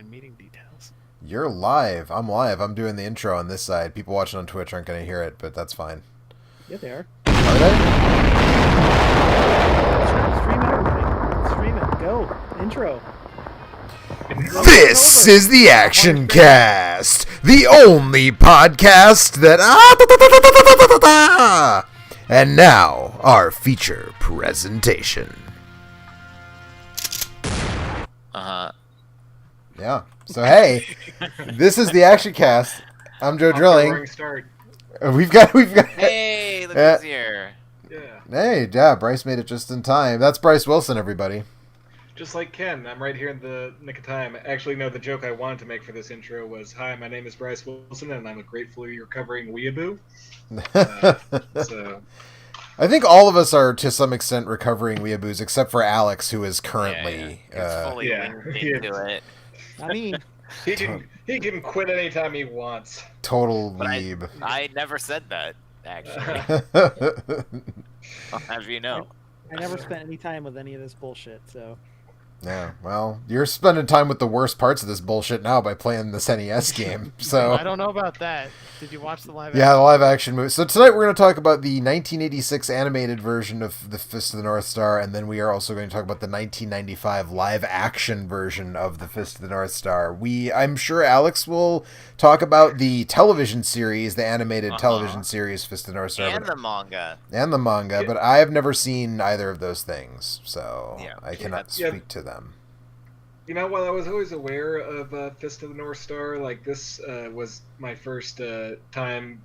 find meeting details. You're live. I'm live. I'm doing the intro on this side. People watching on Twitch aren't going to hear it, but that's fine. Yeah, they are. Are they? Stream it, everybody. Stream it. Go. Intro. This is the Action Cast, the only podcast that... And now, our feature presentation. Yeah. So, hey, this is the Action Cast. I'm Joe Drilling. We've got... Hey, look who's here. Yeah. Hey, yeah, Bryce made it just in time. That's Bryce Wilson, everybody. Just like Ken, I'm right here in the nick of time. Actually, no, the joke I wanted to make for this intro was, hi, my name is Bryce Wilson, and I'm a gratefully recovering weeaboo. So... I think all of us are, to some extent, recovering weeaboos, except for Alex, who is currently... It's fully into it. I mean... He can quit anytime he wants. Total weeb. I never said that, actually. I'll have you know. I never spent any time with any of this bullshit, so... Yeah, well, you're spending time with the worst parts of this bullshit now by playing this NES game, so... I don't know about that. Did you watch the live action? Yeah, the live-action movie. So tonight we're going to talk about the 1986 animated version of The Fist of the North Star, and then we are also going to talk about the 1995 live-action version of The Fist of the North Star. I'm sure Alex will talk about the television series, the animated television series, Fist of the North Star. And the manga. And the manga, but I have never seen either of those things, so I cannot speak to them. You know, while I was always aware of Fist of the North Star, like this was my first time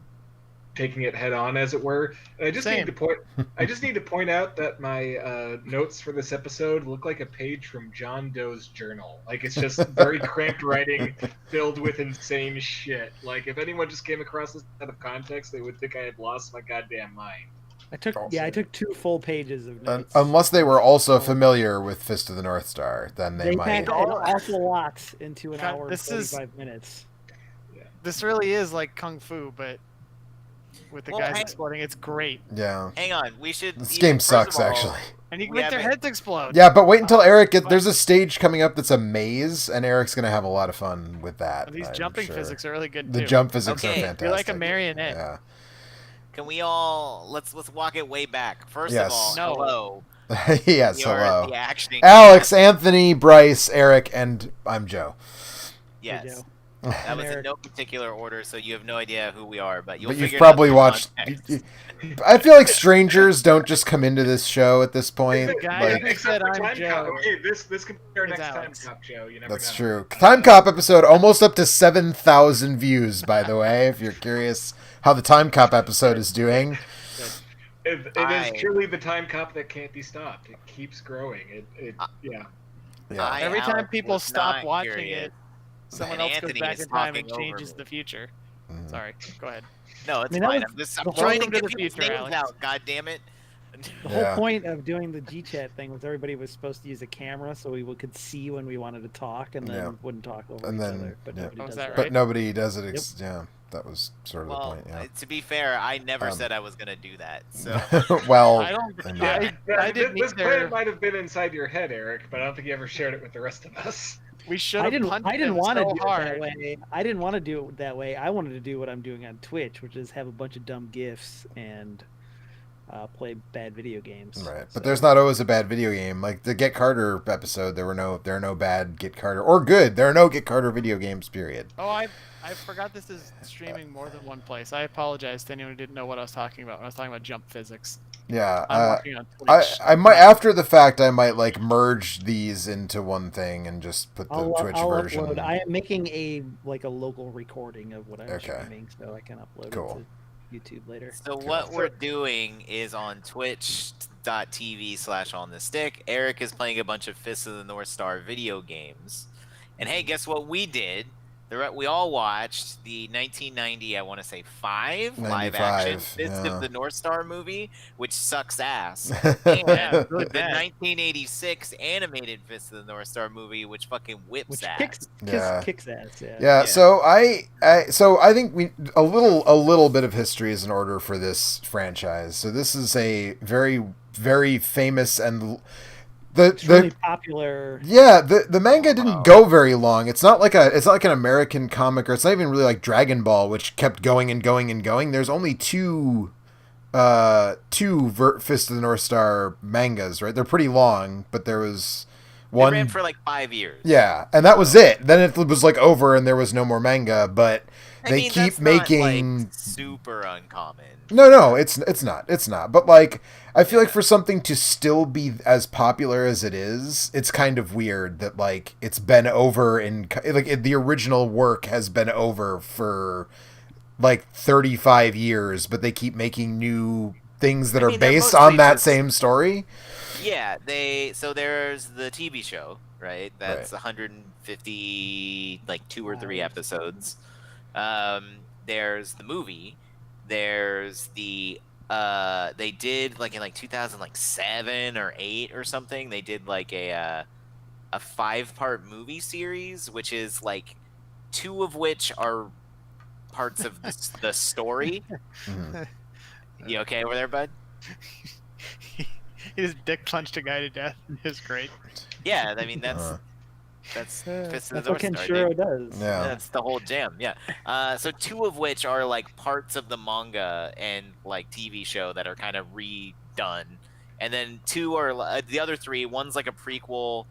taking it head on, as it were. And I just need to point out that my notes for this episode look like a page from John Doe's journal. Like it's just very cramped writing filled with insane shit. Like if anyone just came across this out of context, they would think I had lost my goddamn mind. I took 2 full pages of notes. Unless they were also familiar with Fist of the North Star, then they might. Packed an awful lot into an hour and 45 minutes. Yeah. This really is like Kung Fu, but with the guys exploding. It's great. Yeah. Hang on, we should... This game sucks, actually. And you can make their heads explode. Yeah, but wait until Eric gets... There's a stage coming up that's a maze, and Eric's going to have a lot of fun with that. These jumping physics are really good, too. The jump physics are fantastic. You're like a marionette. Yeah. Can we all... Let's walk it way back. First of all, hello. Yes, hello. The action Alex, Anthony, Bryce, Eric, and I'm Joe. Yes. Hey, Joe. That was in no particular order, so you have no idea who we are, but you'll figure you've probably it out watched... I feel like strangers don't just come into this show at this point. The guy who said I'm Joe. Okay, this can be our next Alex. Time Cop, Joe. You never That's know. true. Time Cop episode almost up to 7,000 views, by the way, if you're curious how the Time Cop episode is doing. It is truly the Time Cop that can't be stopped. It keeps growing. Yeah. Every time Alex, people was stop not watching curious. it, someone And else Anthony goes back is in time and talking changes over the future. Sorry, go ahead. No, it's I mean, fine. that was I'm trying to welcome get to the people's future, names Alex. out, God damn it. The whole point of doing the G-chat thing was everybody was supposed to use a camera so we could see when we wanted to talk and then wouldn't talk over each other. But nobody does that. But nobody does it. Yeah, that was sort of the point. Yeah. To be fair, I never said I was going to do that. So well, I didn't This either. plan might have been inside your head, Eric, but I don't think you ever shared it with the rest of us. We should I have didn't want to do it hard. that way. I didn't want to do it that way. I wanted to do what I'm doing on Twitch, which is have a bunch of dumb GIFs and play bad video games. Right, but there's not always a bad video game. Like the Get Carter episode, there are no bad Get Carter or good. There are no Get Carter video games. Period. Oh, I forgot this is streaming more than one place. I apologize to anyone who didn't know what I was talking about when I was talking about jump physics. Yeah, I'm working on Twitch. I might after the fact. I might like merge these into one thing and just put the Twitch version. Upload. I am making a local recording of what I'm streaming, so I can upload it to YouTube later. So what we're doing is on twitch.tv/onthestick. Eric is playing a bunch of Fist of the North Star video games. And hey, guess what we did? We all watched the 1990, I want to say 5 live action Fist of the North Star movie, which sucks ass. And the 1986 animated Fist of the North Star movie, which fucking whips ass. Kicks ass. Yeah. So I think we a little bit of history is in order for this franchise. So this is a very, very famous and It's really popular. Yeah, the manga didn't go very long. It's not like an American comic, or it's not even really like Dragon Ball, which kept going and going and going. There's only two Fist of the North Star mangas, right? They're pretty long, but there was one. It ran for like 5 years. Yeah, and that was it. Then it was like over, and there was no more manga. But they keep making not, like, super uncommon. No, it's not. But like, I feel like for something to still be as popular as it is, it's kind of weird that like it's been over the original work has been over for like 35 years, but they keep making new things that are based on that same story. Yeah, so there's the TV show, right? That's 150, like 2 or 3 episodes. There's the movie. There's the they did like in like 2007 or 8 or something. They did like a 5-part movie series, which is like 2 of which are parts of the story. You okay over there, bud? He just dick punched a guy to death. It was great. Yeah, I mean that's Fist of the North Star. Kenshiro does. Yeah, that's the whole jam. Yeah. So 2 of which are like parts of the manga and like TV show that are kind of redone, and then 2 are the other 3. One's like a prequel,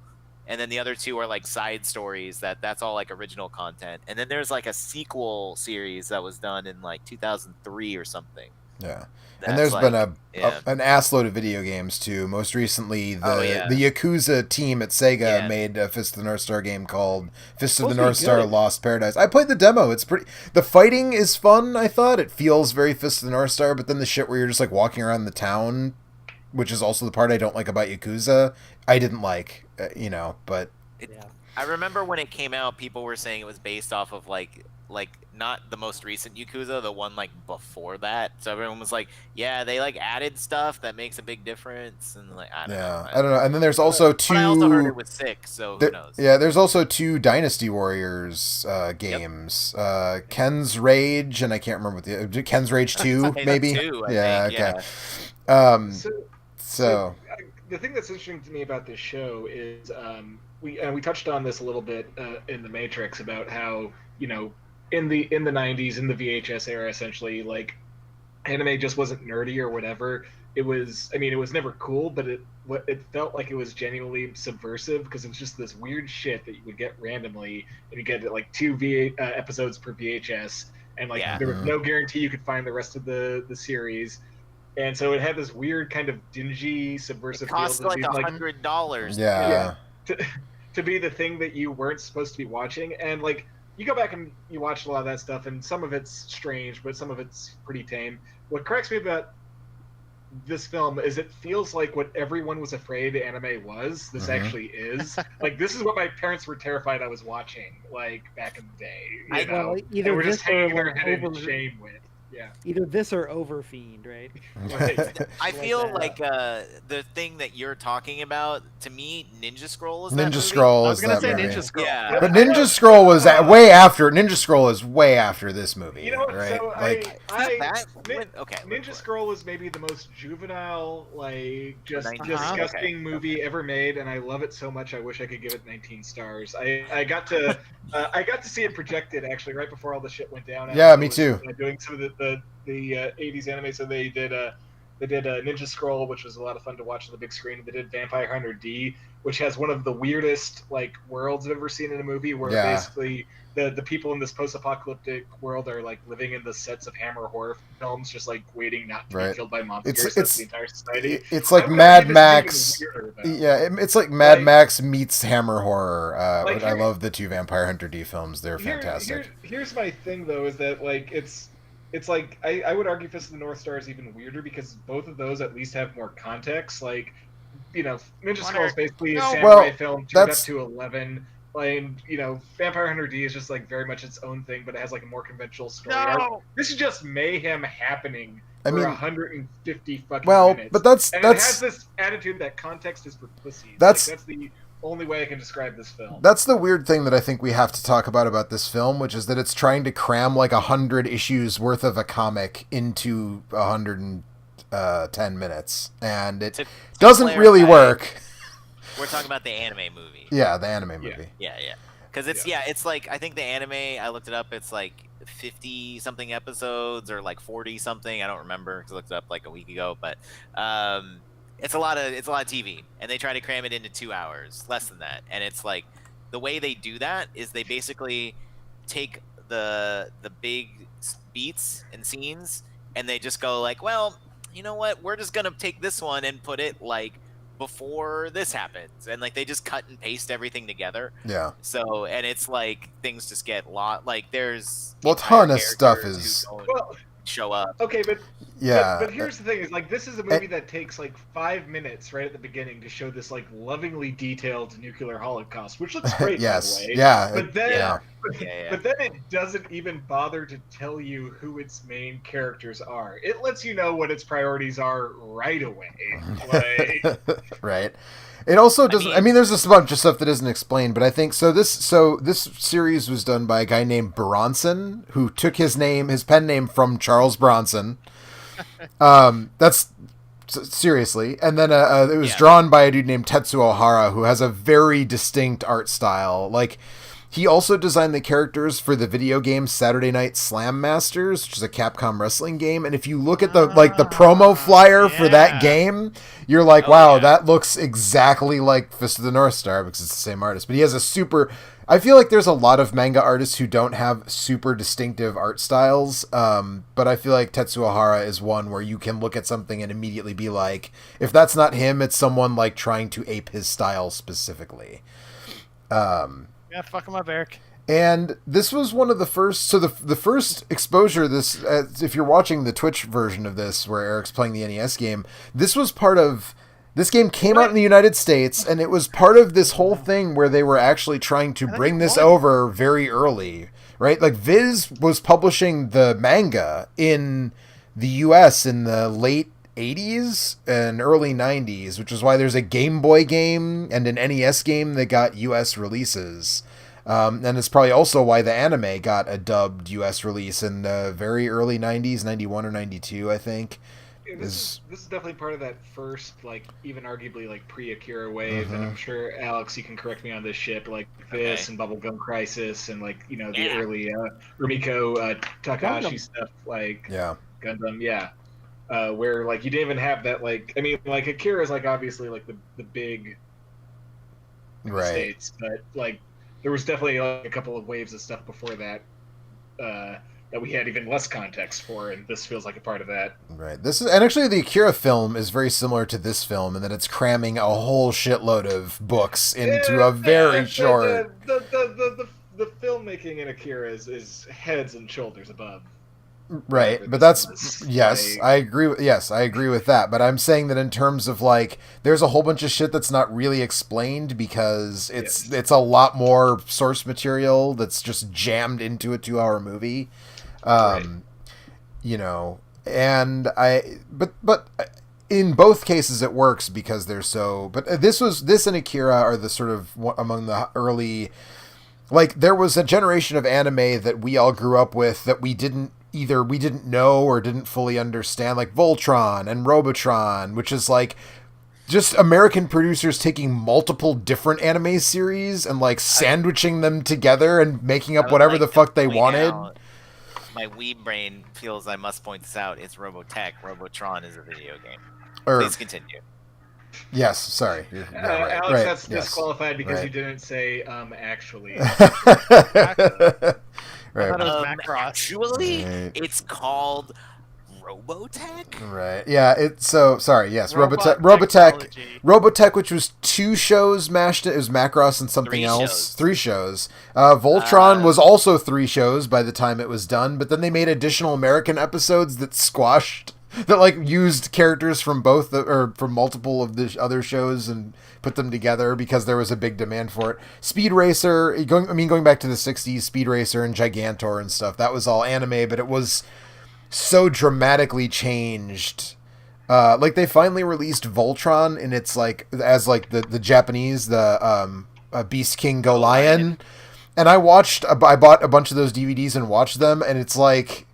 and then the other 2 are like side stories. That's all like original content. And then there's like a sequel series that was done in like 2003 or something. Yeah. And there's been an assload of video games too. Most recently, the Yakuza team at Sega made a Fist of the North Star game called Fist of the North Star Lost Paradise. I played the demo. It's pretty. The fighting is fun. I thought it feels very Fist of the North Star, but then the shit where you're just like walking around the town, which is also the part I don't like about Yakuza, I didn't like. But I remember when it came out, people were saying it was based off of like not the most recent Yakuza, the one like before that. So everyone was like, yeah, they like added stuff that makes a big difference, and like I don't know. And then there's also 2. But I also heard it was 6, so who knows? Yeah, there's also 2 Dynasty Warriors games. Ken's Rage, and I can't remember what the Ken's Rage 2 maybe. 2, I think, okay. So the thing that's interesting to me about this show is we touched on this a little bit in the Matrix about how in the 90s, in the VHS era, essentially, like, anime just wasn't nerdy or whatever. It was never cool, but it felt like it was genuinely subversive, because it was just this weird shit that you would get randomly, and you get like 2 episodes per VHS, and like there was no guarantee you could find the rest of the series. And so it had this weird kind of dingy, subversive feel. It cost like $100. Yeah. To be the thing that you weren't supposed to be watching. And like, you go back and you watch a lot of that stuff, and some of it's strange, but some of it's pretty tame. What cracks me about this film is it feels like what everyone was afraid anime was, this actually is. Like, this is what my parents were terrified I was watching, like, back in the day. Either we're just hanging their head in shame with. Yeah. Either this or Overfiend, right? I feel like the thing that you're talking about, to me, Ninja Scroll is Ninja Scroll. I was gonna say Ninja Scroll. Yeah. But Ninja Scroll was way after. Ninja Scroll is way after this movie. You know what? Right? So okay. Ninja Scroll is maybe the most juvenile, like, just disgusting movie ever made, and I love it so much. I wish I could give it 19 stars. I got to see it projected actually right before all the shit went down. Yeah, me too. Doing some of the 80s anime, so they did Ninja Scroll, which was a lot of fun to watch on the big screen. They did Vampire Hunter D, which has one of the weirdest like worlds I've ever seen in a movie, where basically the people in this post-apocalyptic world are like living in the sets of Hammer horror films, just like waiting not to be killed by monsters. That's the entire society. It's like Mad Max. It's like Mad Max meets Hammer horror. I love the 2 Vampire Hunter D films. They're fantastic. Here's my thing though, is that like it's like I would argue Fist of the North Star is even weirder, because both of those at least have more context. Like, Ninja Scroll is basically a samurai film turned up to 11. And Vampire Hunter D is just like very much its own thing, but it has like a more conventional story arc. This is just mayhem happening for 150 fucking minutes. But that's it has this attitude that context is for pussies. That's the only way I can describe this film. That's the weird thing that I think we have to talk about this film, which is that it's trying to cram like 100 issues worth of a comic into 110 minutes, and it doesn't really work. We're talking about the anime movie. Yeah, the anime movie. Yeah. Because it's like, I think the anime, I looked it up, it's like 50 something episodes or like 40 something. I don't remember because I looked it up like a week ago, but it's a lot of TV, and they try to cram it into 2 hours, less than that. And it's like, the way they do that is they basically take the big beats and scenes, and they just go like, well, you know what? We're just gonna take this one and put it like before this happens, and like they just cut and paste everything together. Yeah. So, and it's like things just get like there's a ton of stuff is show up. Okay, but yeah. But here's the thing: is like this is a movie that takes like 5 minutes right at the beginning to show this like lovingly detailed nuclear holocaust, which looks great. Yes. By the way. Yeah. But then, yeah. But then it doesn't even bother to tell you who its main characters are. It lets you know what its priorities are right away. Like... Right. It also doesn't. I mean, there's just a bunch of stuff that isn't explained, but I think so. This series was done by a guy named Bronson, who took his pen name from Charles Bronson. That's seriously, and then it was drawn by a dude named Tetsuo Hara, who has a very distinct art style. Like, he also designed the characters for the video game Saturday Night Slam Masters, which is a Capcom wrestling game. And if you look at the promo flyer for that game, you're like, wow, that looks exactly like Fist of the North Star, because it's the same artist. But he has I feel like there's a lot of manga artists who don't have super distinctive art styles. But I feel like Tetsuo Hara is one where you can look at something and immediately be like, if that's not him, it's someone like trying to ape his style specifically. Yeah, fuck him up, Eric. And this was one of the first. So the first exposure, if you're watching the Twitch version of this, where Eric's playing the NES game, this was part of. This game came out in the United States, and it was part of this whole thing where they were actually trying to bring this over very early, right? Like Viz was publishing the manga in the U.S. in the late 80s and early 90s, which is why there's a Game Boy game and an NES game that got US releases. And it's probably also why the anime got a dubbed US release in the very early 90s, 91 or 92, I think. Yeah, this is definitely part of that first, like, even arguably, like, pre-Akira wave, and I'm sure, Alex, you can correct me on this shit, but, like, this and Bubblegum Crisis and, like, you know, the early Rumiko Takahashi stuff, like, Gundam, where like you didn't even have that, like, I mean, like Akira is like obviously like the big states, but like there was definitely like a couple of waves of stuff before that that we had even less context for, and this feels like a part of that. Right. And actually the Akira film is very similar to this film in that it's cramming a whole shitload of books into a very short. The filmmaking in Akira is heads and shoulders above. Right, but that's I agree with that, but I'm saying that in terms of like there's a whole bunch of shit that's not really explained because it's a lot more source material that's just jammed into a 2-hour movie. You know, and but in both cases it works because they're so, but this and Akira are the sort of among the early, like there was a generation of anime that we all grew up with that we didn't know or didn't fully understand, like Voltron and Robotron, which is like just American producers taking multiple different anime series and like sandwiching them together and making up whatever the fuck they wanted. My weeb brain feels I must point this out. It's Robotech. Robotron is a video game. Please continue. Yes, sorry. Alex, that's disqualified because you didn't say actually. Right. Actually, it's called Robotech. Right. Yeah. It's so sorry. Yes. Robotech, which was 2 shows mashed. It was Macross and something else. 3 shows. Voltron was also 3 shows by the time it was done, but then they made additional American episodes that squashed. That like used characters from both or from multiple of the other shows and put them together because there was a big demand for it. Speed Racer, going back to the 60s, Speed Racer and Gigantor and stuff, that was all anime, but it was so dramatically changed. Like they finally released Voltron in its like as like the Japanese, Beast King Go Lion, and I bought a bunch of those DVDs and watched them, and it's like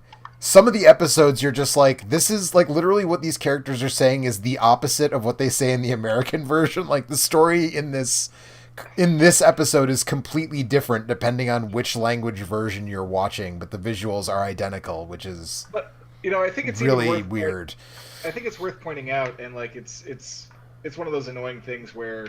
some of the episodes you're just like, this is like literally what these characters are saying is the opposite of what they say in the American version. Like the story in this episode is completely different depending on which language version you're watching, but the visuals are identical, which is I think it's really weird. I think it's worth pointing out, and like it's one of those annoying things where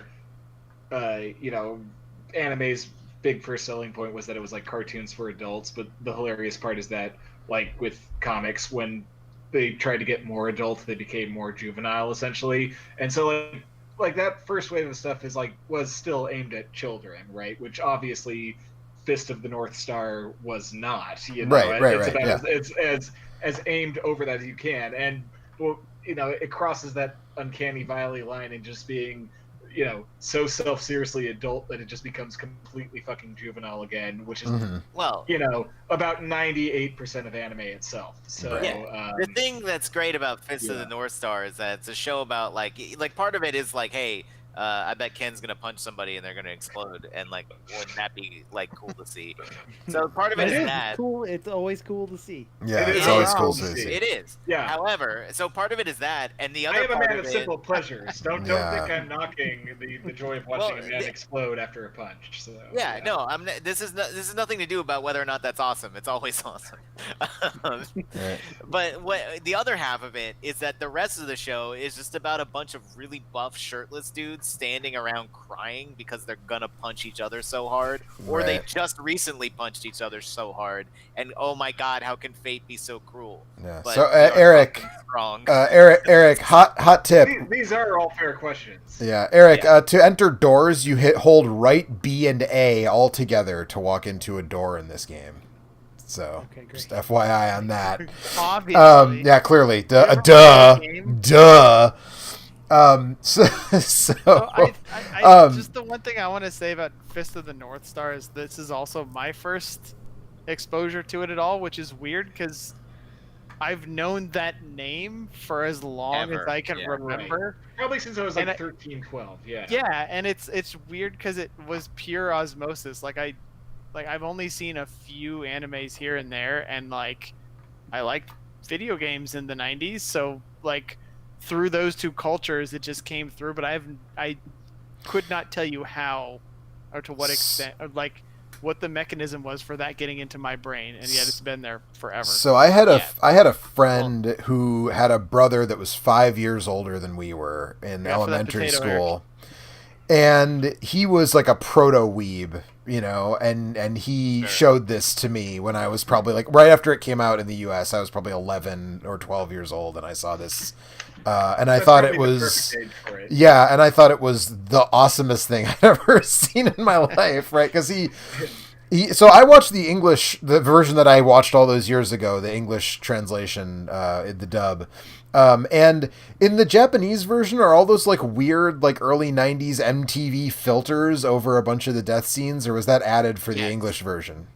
anime's big first selling point was that it was like cartoons for adults, but the hilarious part is that like with comics, when they tried to get more adult, they became more juvenile essentially. And so like that first wave of stuff was still aimed at children, right? Which obviously Fist of the North Star was not. It's as aimed over that as you can, and it crosses that uncanny valley line in just being so self-seriously adult that it just becomes completely fucking juvenile again, which is about 98% of anime itself. So the thing that's great about Fist of the North Star is that it's a show about like part of it is like, hey, I bet Ken's gonna punch somebody and they're gonna explode, and like, wouldn't that be like cool to see? So part of it is that. Cool. It's always cool to see. Yeah, it's always cool to see. It is. Yeah. However, so part of it is that, and the other. I am part a man of it, simple pleasures. Don't think I'm knocking the joy of watching a man explode after a punch. So, no, this is nothing to do about whether or not that's awesome. It's always awesome. But the other half of it is that the rest of the show is just about a bunch of really buff, shirtless dudes standing around crying because they're gonna punch each other so hard, or they just recently punched each other so hard, and oh my god, how can fate be so cruel? Yeah. But so Eric, hot tip. These are all fair questions. Yeah, Eric. To enter doors, you hold right B and A all together to walk into a door in this game. So, just FYI on that. Obviously. Yeah, clearly. Duh. Just the one thing I want to say about Fist of the North Star is this is also my first exposure to it at all, which is weird because I've known that name for as long as I can remember. Right. Probably since I was like 13, 12. Yeah. Yeah, and it's weird because it was pure osmosis. I've only seen a few animes here and there, and like I liked video games in the 90s, so like through those two cultures it just came through, but I could not tell you how or to what extent, or like what the mechanism was for that getting into my brain, and yet it's been there forever. So I had a friend who had a brother that was 5 years older than we were in elementary school. And he was like a proto-weeb, and he showed this to me when I was probably like right after it came out in the US. I was probably 11 or 12 years old, and I saw this. And I thought it was, and I thought it was the awesomest thing I'd ever seen in my life, right? Because so I watched the version that I watched all those years ago, the English translation, the dub. And in the Japanese version are all those like weird, like early 90s MTV filters over a bunch of the death scenes, or was that added for the English version?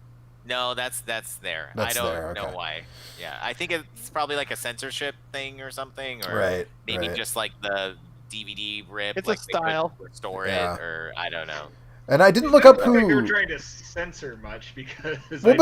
No, that's there. I don't know why. Yeah, I think it's probably like a censorship thing or something, or maybe just like the DVD rip. It's like a style. Restore it, or I don't know. And I didn't look up who. They were trying to censor much because.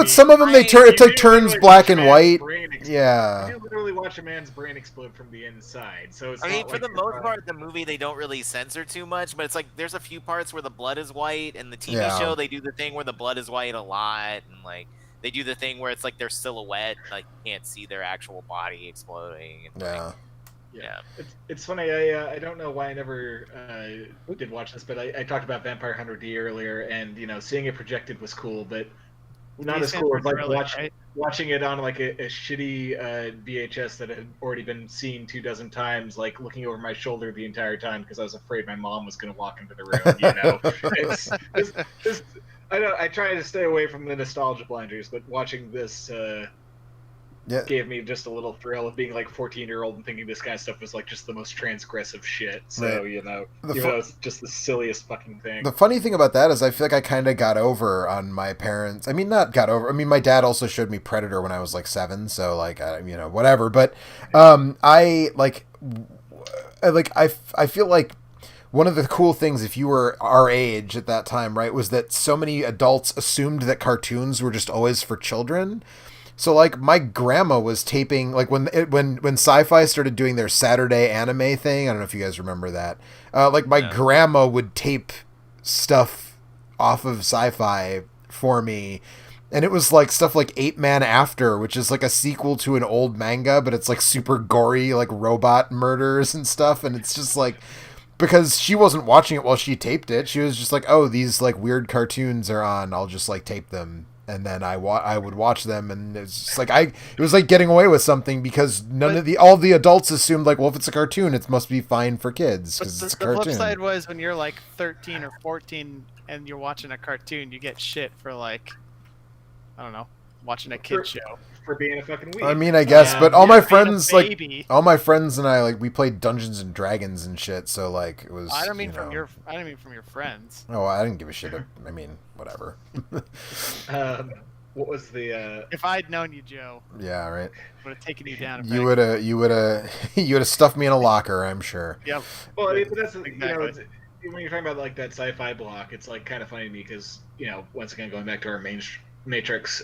Some of them it like turns black and white. Yeah. You literally watch a man's brain explode from the inside. So it's. For the most part, the movie they don't really censor too much, but it's like there's a few parts where the blood is white, and the TV show they do the thing where the blood is white a lot, and like they do the thing where it's like their silhouette, like you can't see their actual body exploding. And, Yeah. It's funny. I don't know why I never did watch this, but I talked about Vampire Hunter D earlier, and seeing it projected was cool, but not as cool as like watching it on like a shitty VHS that had already been seen 24 times, like looking over my shoulder the entire time because I was afraid my mom was going to walk into the room. I try to stay away from the nostalgia blinders, but watching this. Gave me just a little thrill of being like 14-year-old and thinking this kind of stuff was like just the most transgressive shit. So it's just the silliest fucking thing. The funny thing about that is I feel like I kind of got over on my parents. I mean, not got over. I mean, my dad also showed me Predator when I was like 7, so like whatever. But I feel like one of the cool things, if you were our age at that time, right, was that so many adults assumed that cartoons were just always for children. So like my grandma was taping like when Sci-Fi started doing their Saturday anime thing. I don't know if you guys remember that. Like my grandma would tape stuff off of Sci-Fi for me, and it was like stuff like 8-Man After, which is like a sequel to an old manga, but it's like super gory, like robot murders and stuff, and it's just like because she wasn't watching it while she taped it, she was just like, oh, these like weird cartoons are on, I'll just like tape them. And then I would watch them, and it's just like it was like getting away with something because all the adults assumed like, well, if it's a cartoon, it must be fine for kids because it's a cartoon. The flip side was when you're like 13 or 14 and you're watching a cartoon, you get shit for like, I don't know, watching a kid show. For being a fucking weeb. I mean, I guess, but all my friends and I like we played Dungeons and Dragons and shit. So like it was. I don't mean from your friends. Oh, I didn't give a shit. I mean, whatever. What was the? If I'd known you, Joe. Yeah, right. Would have taken you down. You would have stuffed me in a locker, I'm sure. Yep. Well, I mean, but that's exactly. When you're talking about like that sci-fi block, it's like kind of funny to me because once again going back to our Matrix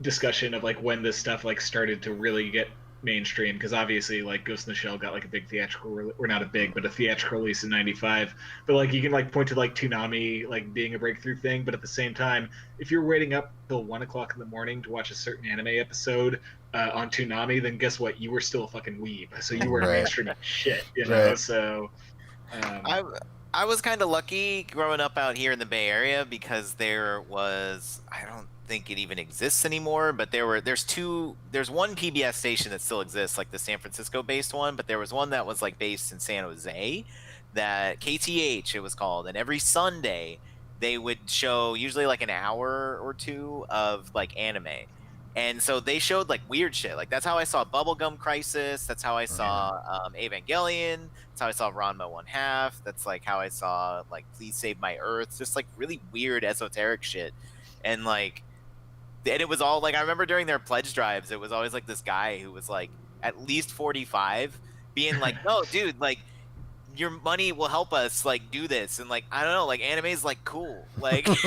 discussion of like when this stuff like started to really get mainstream, because obviously like Ghost in the Shell got like a big theatrical or not a big but a theatrical release in 95, but like you can like point to like Toonami like being a breakthrough thing, but at the same time if you're waiting up till 1 o'clock in the morning to watch a certain anime episode on Toonami, then guess what, you were still a fucking weeb, so you weren't mainstream shit, know. So I was kind of lucky growing up out here in the Bay Area because there was, I don't think it even exists anymore, but there's one PBS station that still exists, like the San Francisco based one, but there was one that was like based in San Jose, that KTH it was called, and every Sunday they would show usually like an hour or two of like anime. And so they showed like weird shit. Like that's how I saw Bubblegum Crisis. That's how I saw Evangelion. That's how I saw Ranma 1/2. That's like how I saw like Please Save My Earth. Just like really weird esoteric shit. And like, and it was all like, I remember during their pledge drives, it was always like this guy who was like at least 45 being like, no, dude, like your money will help us like do this, and like I don't know, like anime is like cool, like, like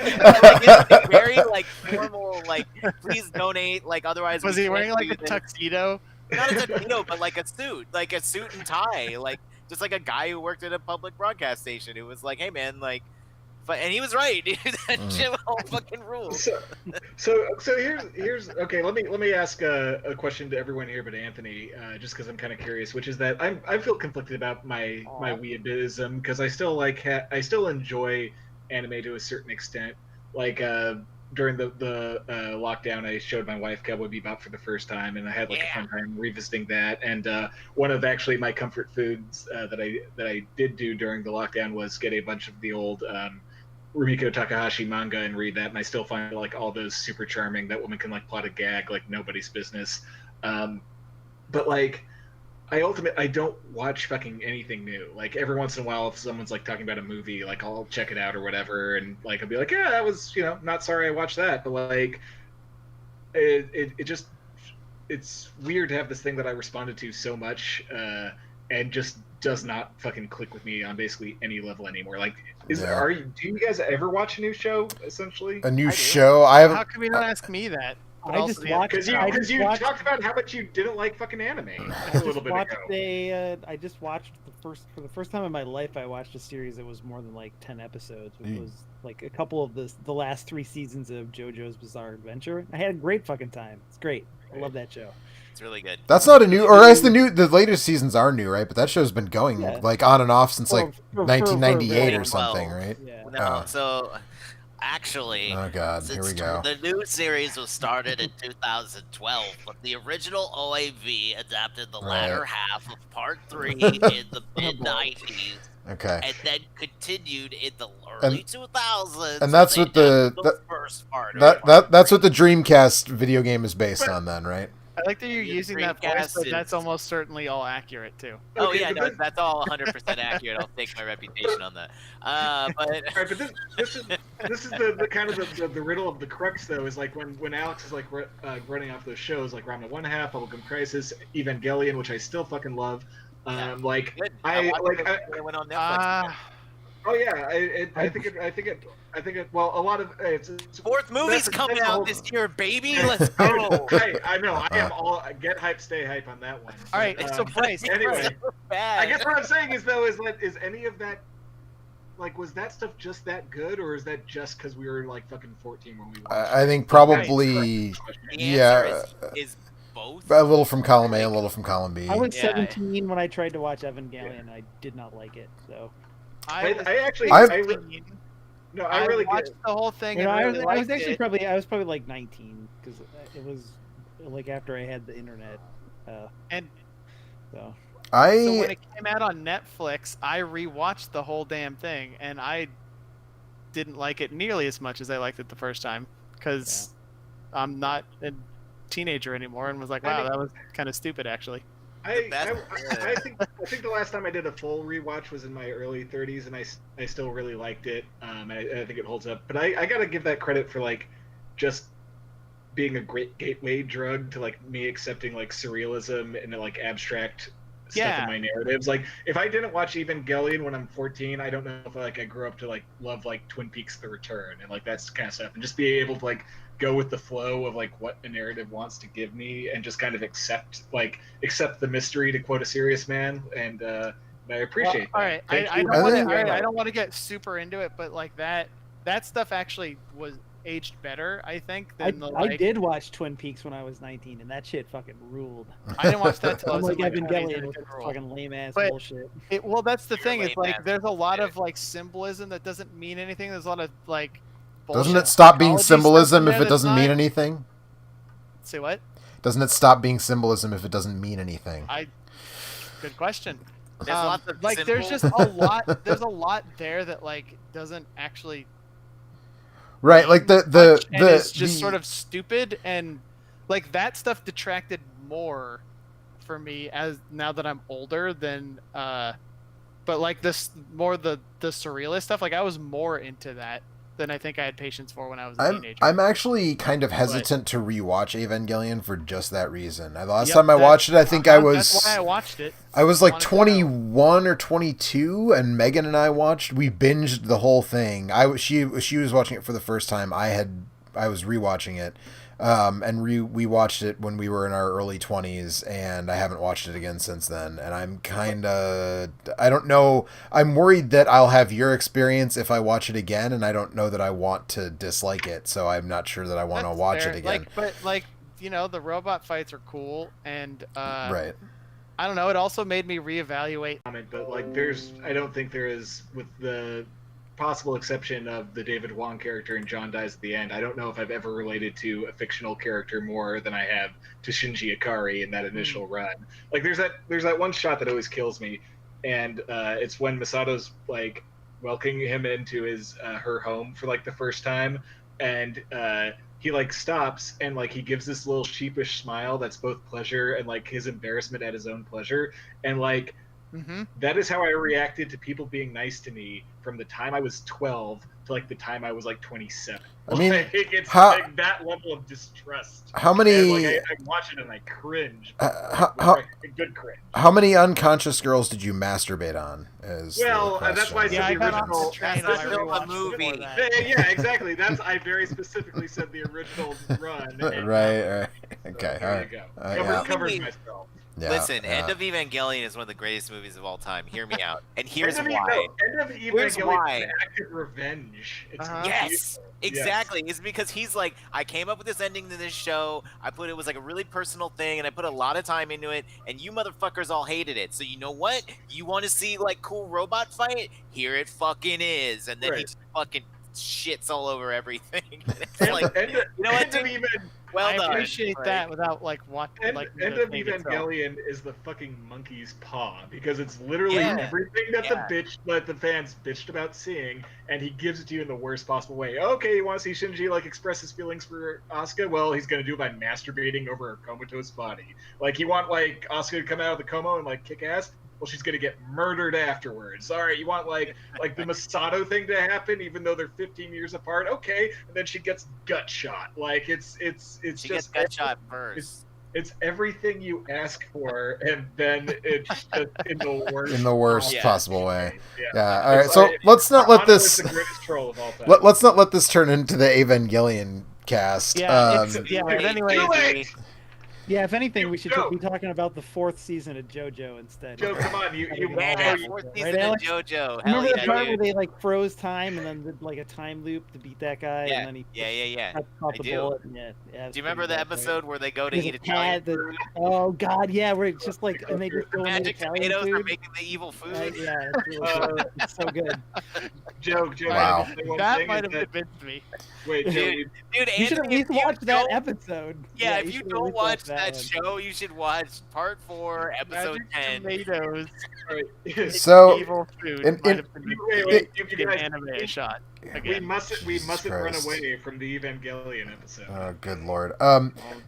it's very like formal, like please donate, like otherwise was he wearing like a tuxedo? Not a tuxedo, but like a suit and tie, like just like a guy who worked at a public broadcast station who was like, hey man, like, and he was right, dude. That shit all fucking rules. So here's okay. Let me ask a question to everyone here, but Anthony, just because I'm kind of curious, which is that I feel conflicted about my weebism, because I still I still enjoy anime to a certain extent. Like during the lockdown, I showed my wife Cowboy Bebop for the first time, and I had like a fun time revisiting that. And one of actually my comfort foods that I did do during the lockdown was get a bunch of the old Rumiko Takahashi manga and read that, and I still find like all those super charming. That woman can like plot a gag like nobody's business. But like I don't watch fucking anything new. Like every once in a while, if someone's like talking about a movie, like I'll check it out or whatever, and like I'll be like, yeah, that was not sorry I watched that. But like it just, it's weird to have this thing that I responded to so much and just does not fucking click with me on basically any level anymore. Like, do you guys ever watch a new show? Essentially, a new show. I haven't. How come you don't ask me that? I just watched because you talked about how much you didn't like fucking anime a little bit ago. I just watched for the first time in my life. I watched a series that was more than like 10 episodes. It was like a couple of the last 3 seasons of JoJo's Bizarre Adventure. I had a great fucking time. It's great. I love that show. It's really good. That's not a new, or I guess the later seasons are new, right? But that show's been going like on and off since like 1998 or something, right? Yeah. No, so actually, oh god, here we go. The new series was started in 2012, but the original OAV adapted the latter half of Part 3 in the mid-90s. Okay. And then continued in the early 2000s. And that's what the first part. That's what the Dreamcast video game is based on, then, right? I like that you're using that voice, but that's almost certainly all accurate too. Oh yeah, no, that's all 100% accurate. I'll take my reputation on that. But all right, but this is the kind of the riddle of the crux though. Is like when Alex is like running off those shows like Ranma 1/2, Bubblegum Crisis, Evangelion, which I still fucking love. I went on Netflix. Oh yeah, I think it. Well, a lot of it's Fourth movie's coming out this year, baby. Let's go. I know. I am all get hype, stay hype on that one. All right, so Bryce. Anyway, Bad. I guess what I'm saying is though is any of that, like, was that stuff just that good, or is that just because we were like fucking 14 when we watched I think probably, The yeah, answer is both. a little from column A, a little from column B. I was Yeah. 17 when I tried to watch Evangelion. I did not like it. So I actually, I- no, I really watched get. the whole thing. you know, and I really was liked actually it. probably I was probably like 19 because it was like after I had the internet. And So so when it came out on Netflix, I rewatched the whole damn thing, and I didn't like it nearly as much as I liked it the first time because I'm not a teenager anymore, and was like, wow, that was kind of stupid, actually. I think the last time I did a full rewatch was in my early 30s, and I still really liked it. I think it holds up. But I gotta give that credit for like just being a great gateway drug to like me accepting like surrealism and like abstract stuff in my narratives. Like if I didn't watch Evangelion when I'm 14, I don't know if like I grew up to like love like Twin Peaks: The Return and like that's kind of stuff, and just be able to like go with the flow of like what a narrative wants to give me and just kind of accept the mystery, to quote a serious man. And I appreciate that. All right, I don't want to get super into it, but like that stuff actually was aged better, I think. I Than I did watch Twin Peaks when I was 19, and that shit fucking ruled. I didn't watch that till I was Like in my 20s Evangelion in was general. fucking lame ass But- bullshit. Well, that's the thing. Is like lame-ass there's a lot bullshit. of like symbolism that doesn't mean anything. There's a lot of like. Doesn't bullshit it stop being psychology stuff in symbolism there if it that's doesn't mean not- anything? Say what? Doesn't it stop being symbolism if it doesn't mean anything? Good question. There's lots of like there's just symbols. a lot. There's a lot there that like doesn't actually. Right, like and it's just sort of stupid, and like that stuff detracted more for me as now that I'm older than but like this more the surrealist stuff, like I was more into that than I think I had patience for when I was a teenager. I'm actually kind of hesitant to rewatch Evangelion for just that reason. The last Yep, time I watched it, I think I was that's why I watched it. I was like wanted to know. 21 or 22, and Megan and I we binged the whole thing. She was watching it for the first time. I was rewatching it, and we watched it when we were in our early 20s, and I haven't watched it again since then. And I'm I don't know. I'm worried that I'll have your experience if I watch it again, and I don't know that I want to dislike it. So I'm not sure that I want to That's watch fair. it again. But you know, the robot fights are cool, and Right. I don't know. It also made me reevaluate. But like I don't think there is, with the possible exception of the David Wong character and John dies at the end, I don't know if I've ever related to a fictional character more than I have to Shinji Ikari in that initial run. Like there's that one shot that always kills me, and it's when Misato's like welcoming him into her home for like the first time, and he like stops and like he gives this little sheepish smile that's both pleasure and like his embarrassment at his own pleasure, and like that is how I reacted to people being nice to me from the time I was 12 to like the time I was like 27. I mean, like, it's like that level of distrust. How many? And, like, I watch it and I cringe. How Good cringe. How many unconscious girls did you masturbate on? Well, that's why I said Yeah, I the got on original. the train That's and I still a rewatched movie. before that. Yeah, exactly. I very specifically said the original run. And, right. so Okay. there all you right. go. Yeah. Covered myself. Yeah, Listen, yeah. End of Evangelion is one of the greatest movies of all time. Hear me out. And here's End of why. End of Here's Evangelion why. is an act of revenge. It's Yes, beautiful. exactly. It's because he's like, I came up with this ending to this show. It was like a really personal thing, and I put a lot of time into it. And you motherfuckers all hated it. So you know what? You want to see like cool robot fight? Here it fucking is. And then he just fucking shits all over everything. It's like, End you know what, of dude? Even Well I done. appreciate Like, that without like watching. End Like, of the thing itself. Evangelion is the fucking monkey's paw, because it's literally Yeah. everything that the fans bitched about seeing, and he gives it to you in the worst possible way. Okay, you want to see Shinji like express his feelings for Asuka? Well, he's gonna do it by masturbating over her comatose body. Like, you want like Asuka to come out of the coma and like kick ass? Well, she's gonna get murdered afterwards. All right, you want like the Masato thing to happen, even though they're 15 years apart? Okay, and then she gets gut shot. Like it's She just gets gut shot first. It's everything you ask for, and then it's just in the worst In the worst possible way. Yeah. All right. It's So like- let's not let this. It's the greatest troll of all time. Let's not let this turn into the Evangelion cast. Yeah, But anyway, Too late! Yeah, if anything, we should Joe. be talking about the 4th season of JoJo instead. Joe, come on, you Yeah, you- fourth Right, season of Alex? JoJo. Remember Hell the yeah, part dude. where they like froze time and then did like a time loop to beat that guy, Yeah, and then he yeah. caught I the do. bullet. And yeah, Do you remember the episode where they go to There's eat a Italian pad food? oh god, yeah, where it's just like and they just The go into magic Italian tomatoes are food. making the evil food. Yeah, it's really good. It's so good. Joe, Wow. I have to say one that thing might is have that- convinced me. Wait, Joe, Dude, You should at Anthony, least if you watch that don't- episode. Yeah, if you should at don't least watch that one. show, you should watch part 4, episode Magic 10. tomatoes, Alright. So evil food in- might in- have convinced Wait, me wait, to you give guys- anime a shot. we Again. mustn't Jesus run Christ. away from the Evangelion episode. Oh, good lord.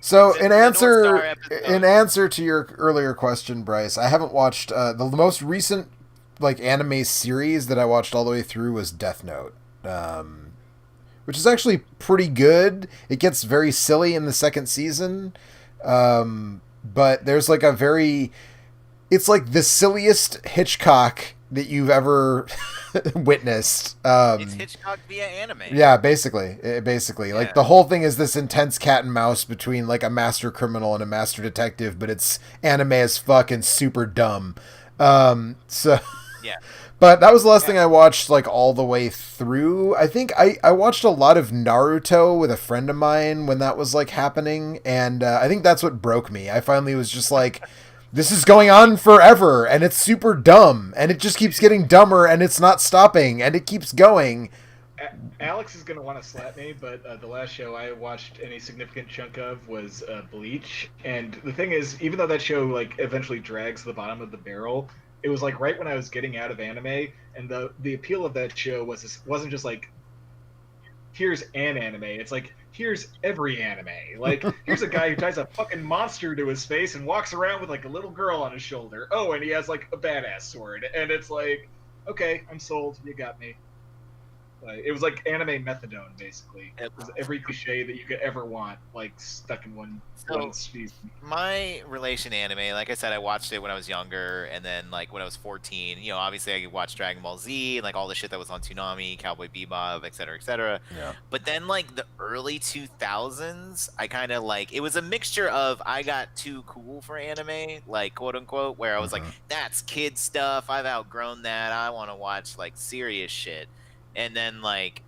So It's in the North answer Star episode. in answer to your earlier question, Bryce, I haven't watched the most recent like anime series that I watched all the way through was Death Note, which is actually pretty good. It gets very silly in the second season, but there's like it's like the silliest Hitchcock that you've ever witnessed. It's Hitchcock via anime. Yeah, basically, like Yeah. the whole thing is this intense cat and mouse between like a master criminal and a master detective, but it's anime as fuck and super dumb. So Yeah. But that was the last thing I watched like all the way through. I think I watched a lot of Naruto with a friend of mine when that was like happening, and I think that's what broke me. I finally was just like, this is going on forever, and it's super dumb, and it just keeps getting dumber, and it's not stopping, and it keeps going. Alex is gonna want to slap me, but the last show I watched any significant chunk of was Bleach, and the thing is, even though that show like eventually drags the bottom of the barrel, it was like right when I was getting out of anime, and the appeal of that show wasn't just like, here's an anime. It's like, here's every anime. Like, here's a guy who ties a fucking monster to his face and walks around with like a little girl on his shoulder. Oh, and he has like a badass sword, and it's like, okay, I'm sold. You got me. It was like anime methadone, basically. It was every cliche that you could ever want, like stuck in one season. My relation to anime, like I said, I watched it when I was younger, and then like when I was 14, you know, obviously I watched Dragon Ball Z and like all the shit that was on Toonami, Cowboy Bebop, et cetera, et cetera. Yeah. But then like the early 2000s, I kind of like, it was a mixture of I got too cool for anime, like quote unquote, where I was like, that's kid stuff, I've outgrown that, I want to watch like serious shit. And then like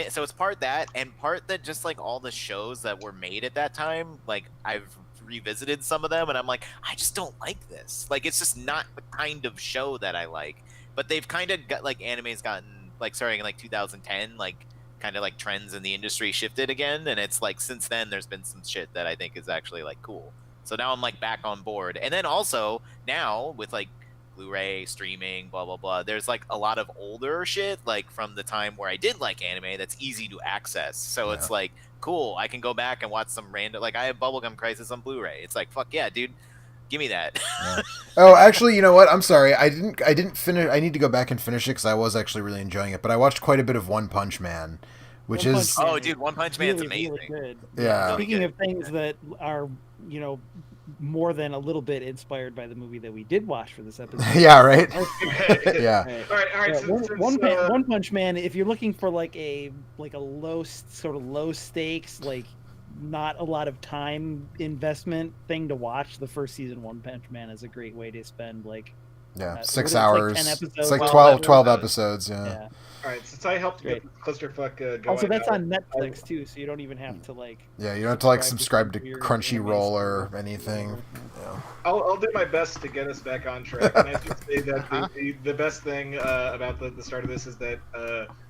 so it's part that and part that just like all the shows that were made at that time, like I've revisited some of them and I'm like, I just don't like this. Like it's just not the kind of show that I like. But they've kind of got like anime's gotten like starting in like 2010, like kind of like trends in the industry shifted again, and it's like since then there's been some shit that I think is actually like cool. So now I'm like back on board. And then also now with like Blu-ray, streaming, blah blah blah. There's like a lot of older shit, like from the time where I did like anime, that's easy to access. So it's like cool. I can go back and watch some random. Like I have Bubblegum Crisis on Blu-ray. It's like fuck yeah, dude, give me that. Yeah. Oh, actually, you know what? I'm sorry. I didn't finish. I need to go back and finish it because I was actually really enjoying it. But I watched quite a bit of One Punch Man, which One is Punch Man Oh, dude, One Punch Man's really, amazing. really good. Yeah. Speaking of things that are, you know, more than a little bit inspired by the movie that we did watch for this episode. yeah, right. yeah. Right. All right. Yeah, Since, One Punch Man. If you're looking for like a low stakes, like not a lot of time investment thing to watch, the first season One Punch Man is a great way to spend like Yeah, what 6 is it, hours. 10 episodes, It's like 12 12 episodes. Yeah. yeah. all right. Since I helped Great. get this clusterfuck going. Also, that's on Netflix too, so you don't even have to like. Yeah, you don't have to like subscribe to your Crunchyroll anime or store. anything. Yeah. I'll do my best to get us back on track. And I should say that the best thing about the start of this is that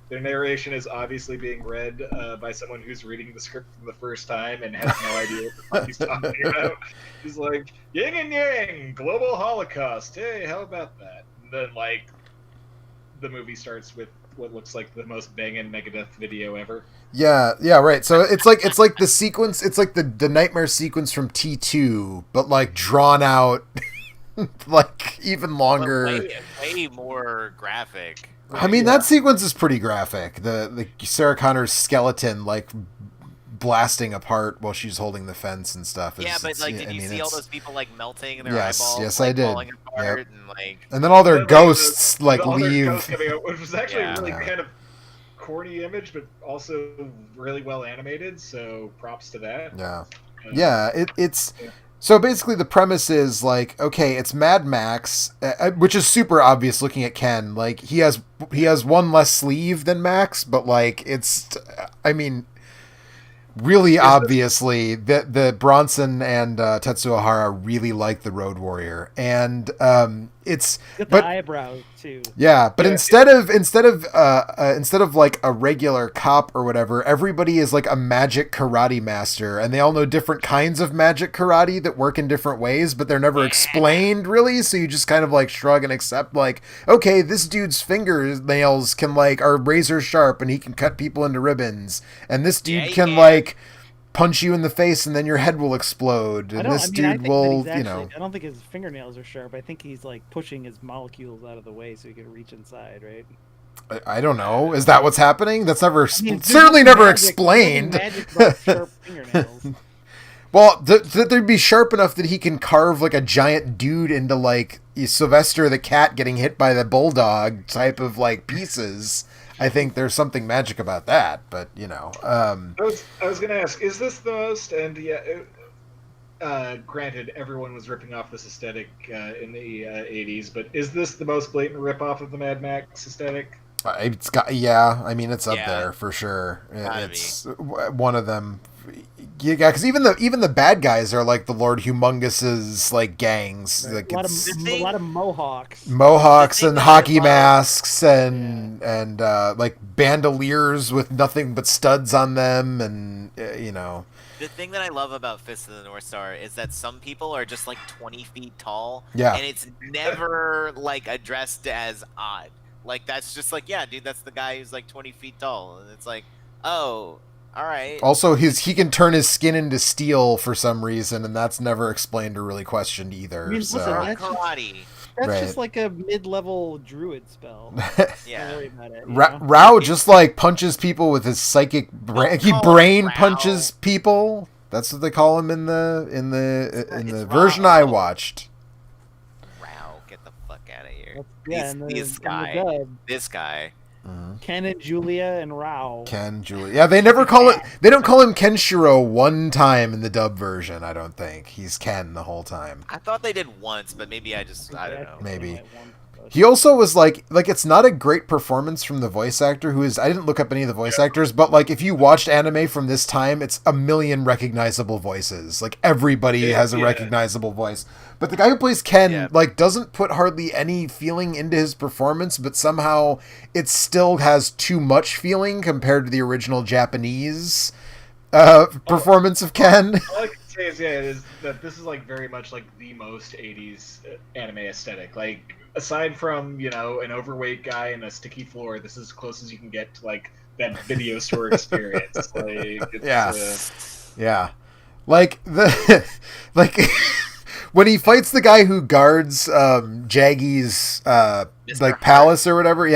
their narration is obviously being read by someone who's reading the script for the first time and has no idea what the fuck he's talking about. He's like, yin and yang, global holocaust. Hey, how about that? And then like the movie starts with what looks like the most banging Megadeth video ever. Yeah, right. So it's like the sequence. It's like the nightmare sequence from T2, but like drawn out, like even longer. Way more graphic. I mean, that sequence is pretty graphic. The Sarah Connor's skeleton like blasting apart while she's holding the fence and stuff. Yeah, but like, did you see all those people like melting and their eyeballs? Yes, like, I did. Falling apart and like. And then all their then, ghosts all their leave. ghosts coming out, which was actually a really Yeah. kind of corny image, but also really well animated. So props to that. Yeah. It's. So basically the premise is like, okay, it's Mad Max, which is super obvious looking at Ken. Like he has one less sleeve than Max, but like I mean, really obviously the Bronson and Tetsuo Hara really like the Road Warrior, and it's got the eyebrows too. Yeah, but instead of like a regular cop or whatever, everybody is like a magic karate master, and they all know different kinds of magic karate that work in different ways, but they're never explained really. So you just kind of like shrug and accept, like, okay, this dude's fingernails are razor sharp, and he can cut people into ribbons, and this dude can like punch you in the face and then your head will explode, and this dude will, I don't think his fingernails are sharp. I think he's like pushing his molecules out of the way so he can reach inside, right? I don't know. Is that what's happening? That's certainly never explained. Magic about sharp fingernails. Well, they'd be sharp enough that he can carve like a giant dude into like Sylvester the cat getting hit by the bulldog type of like pieces. I think there's something magic about that, but I was gonna ask, is this the most? And granted, everyone was ripping off this aesthetic in the '80s, but is this the most blatant ripoff of the Mad Max aesthetic? It's got, I mean, it's up there for sure. It's one of them. Yeah, because even the bad guys are like the Lord Humongous's like gangs. Like a lot of mohawks and hockey masks and like bandoliers with nothing but studs on them, and The thing that I love about Fist of the North Star is that some people are just like 20 feet tall. Yeah. And it's never like addressed as odd. Like that's just like, yeah, dude, that's the guy who's like 20 feet tall, and it's like, oh. All right. Also, he can turn his skin into steel for some reason, and that's never explained or really questioned either. I mean, so. listen, karate. That's just like a mid-level druid spell. Yeah. Don't worry about it, Rao just like punches people with his psychic brain. He brain punches people. That's what they call him in the version I watched. Rao, get the fuck out of here. Yeah, This guy. Ken and Julia and Rao. Yeah, they never call it. They don't call him Kenshiro one time in the dub version. I don't think he's Ken the whole time. I thought they did once, but maybe I don't know. Maybe. He also was like it's not a great performance from the voice actor who is. I didn't look up any of the voice actors, but like if you watched anime from this time, it's a million recognizable voices. Like everybody has a recognizable voice. But the guy who plays Ken like doesn't put hardly any feeling into his performance, but somehow it still has too much feeling compared to the original Japanese performance of Ken. All I can say is that this is like very much like the most '80s anime aesthetic. Like aside from an overweight guy and a sticky floor, this is as close as you can get to like that video store experience. Like yeah, like the like. When he fights the guy who guards Jaggy's like palace or whatever,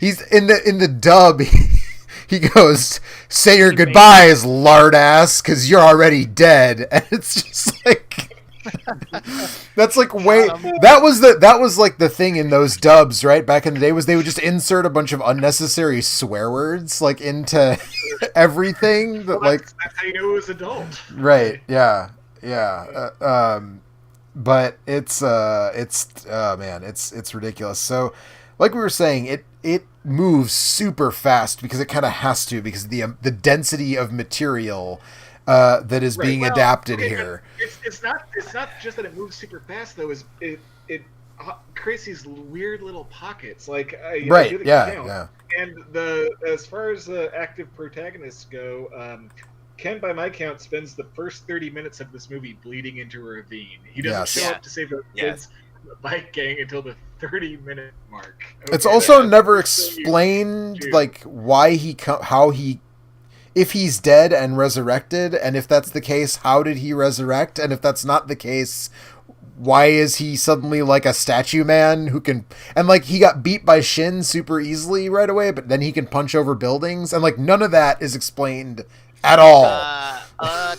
he's in the dub. He goes, "Say your goodbyes, lard ass, because you're already dead." And it's just like that's like that was like the thing in those dubs right back in the day was they would just insert a bunch of unnecessary swear words like into everything that that's how you knew it was adult. Right? Yeah. But it's ridiculous. So, like we were saying, it moves super fast because it kind of has to because of the density of material that is being adapted here. It's not just that it moves super fast though. It creates these weird little pockets like yeah. And as far as the active protagonists go. Ken, by my count, spends the first 30 minutes of this movie bleeding into a ravine. He doesn't show up to save the kids from the bike gang until the 30-minute mark. Okay, it's also never explained, like, why if he's dead and resurrected, and if that's the case, how did he resurrect? And if that's not the case, why is he suddenly like a statue man who can... And, like, he got beat by Shin super easily right away, but then he can punch over buildings. And, like, none of that is explained At all.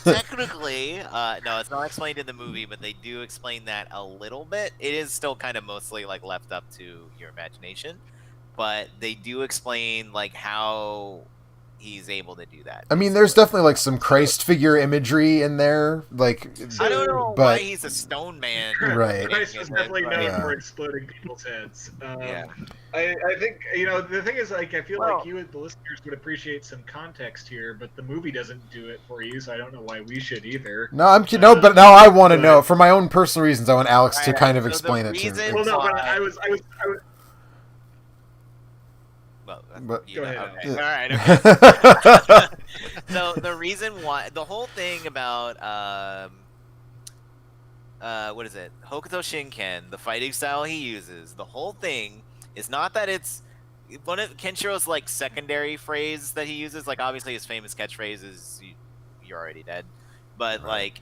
Technically, no, it's not explained in the movie, but they do explain that a little bit. It is still kind of mostly like left up to your imagination, but they do explain like how he's able to do that. I mean, there's definitely like some Christ figure imagery in there, like. I don't know why he's a stone man. Right. Christ was definitely known Yeah. for exploding people's heads. Yeah. I think, the thing is, like, I feel like you and the listeners would appreciate some context here, but the movie doesn't do it for you, so I don't know why we should either. No, I'm kidding. No, but now I want to know for my own personal reasons. I want Alex to kind of explain it to me. Well, no, but I was Well, But- you Go know, ahead. okay. All right. Okay. So the reason why the whole thing about what is it? Hokuto Shinken, the fighting style he uses, the whole thing is not that it's one of Kenshiro's like secondary phrase that he uses. Like obviously his famous catchphrase is "You're already dead," but Right. like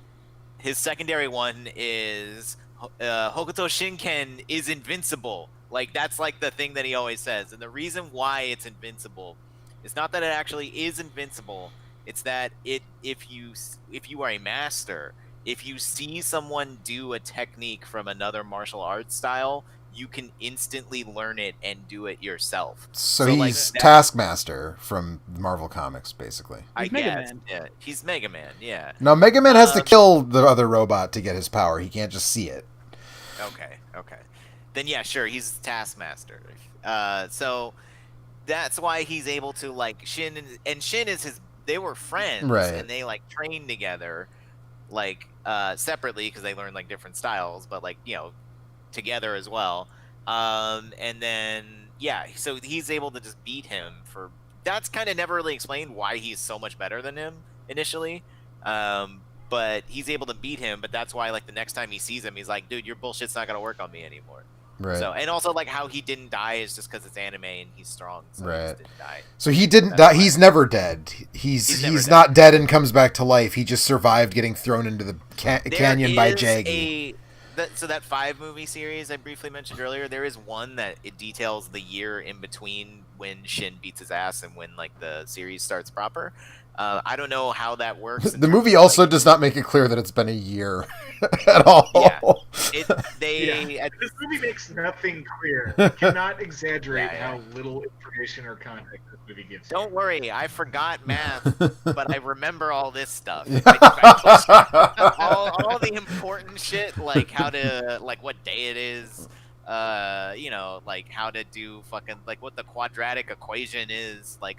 his secondary one is Hokuto Shinken is invincible. Like that's like the thing that he always says, and the reason why it's invincible is not that it actually is invincible. It's that if you are a master, if you see someone do a technique from another martial arts style, you can instantly learn it and do it yourself. So like, he's Taskmaster from Marvel Comics, basically. I He's Mega guess. Man. Yeah, he's Mega Man. Yeah. Now, Mega Man has to kill the other robot to get his power. He can't just see it. Okay. Then yeah, sure, he's Taskmaster. So that's why he's able to like Shin and Shin is his. They were friends, Right. and they like trained together, like separately because they learned like different styles, but like together as well. And then yeah, so he's able to just beat him for. That's kind of never really explained why he's so much better than him initially. But he's able to beat him. But that's why like the next time he sees him, he's like, dude, your bullshit's not gonna work on me anymore. Right. So and also like how he didn't die is just because it's anime and he's strong, so he Right. just didn't die. So he didn't That's die. why. He's never dead. He's never not dead and comes back to life. He just survived getting thrown into the There canyon by is Jaggy. So that 5-movie series I briefly mentioned earlier, there is one that it details the year in between when Shin beats his ass and when like the series starts proper. I don't know how that works. in The terms movie of, also like, does not make it clear that it's been a year at all. Yeah. This movie makes nothing clear. You cannot exaggerate Yeah. how little information or context this movie gives. Don't worry, I forgot math, but I remember all this stuff. all the important shit, like how to, like what day it is, like how to do fucking, like what the quadratic equation is, like,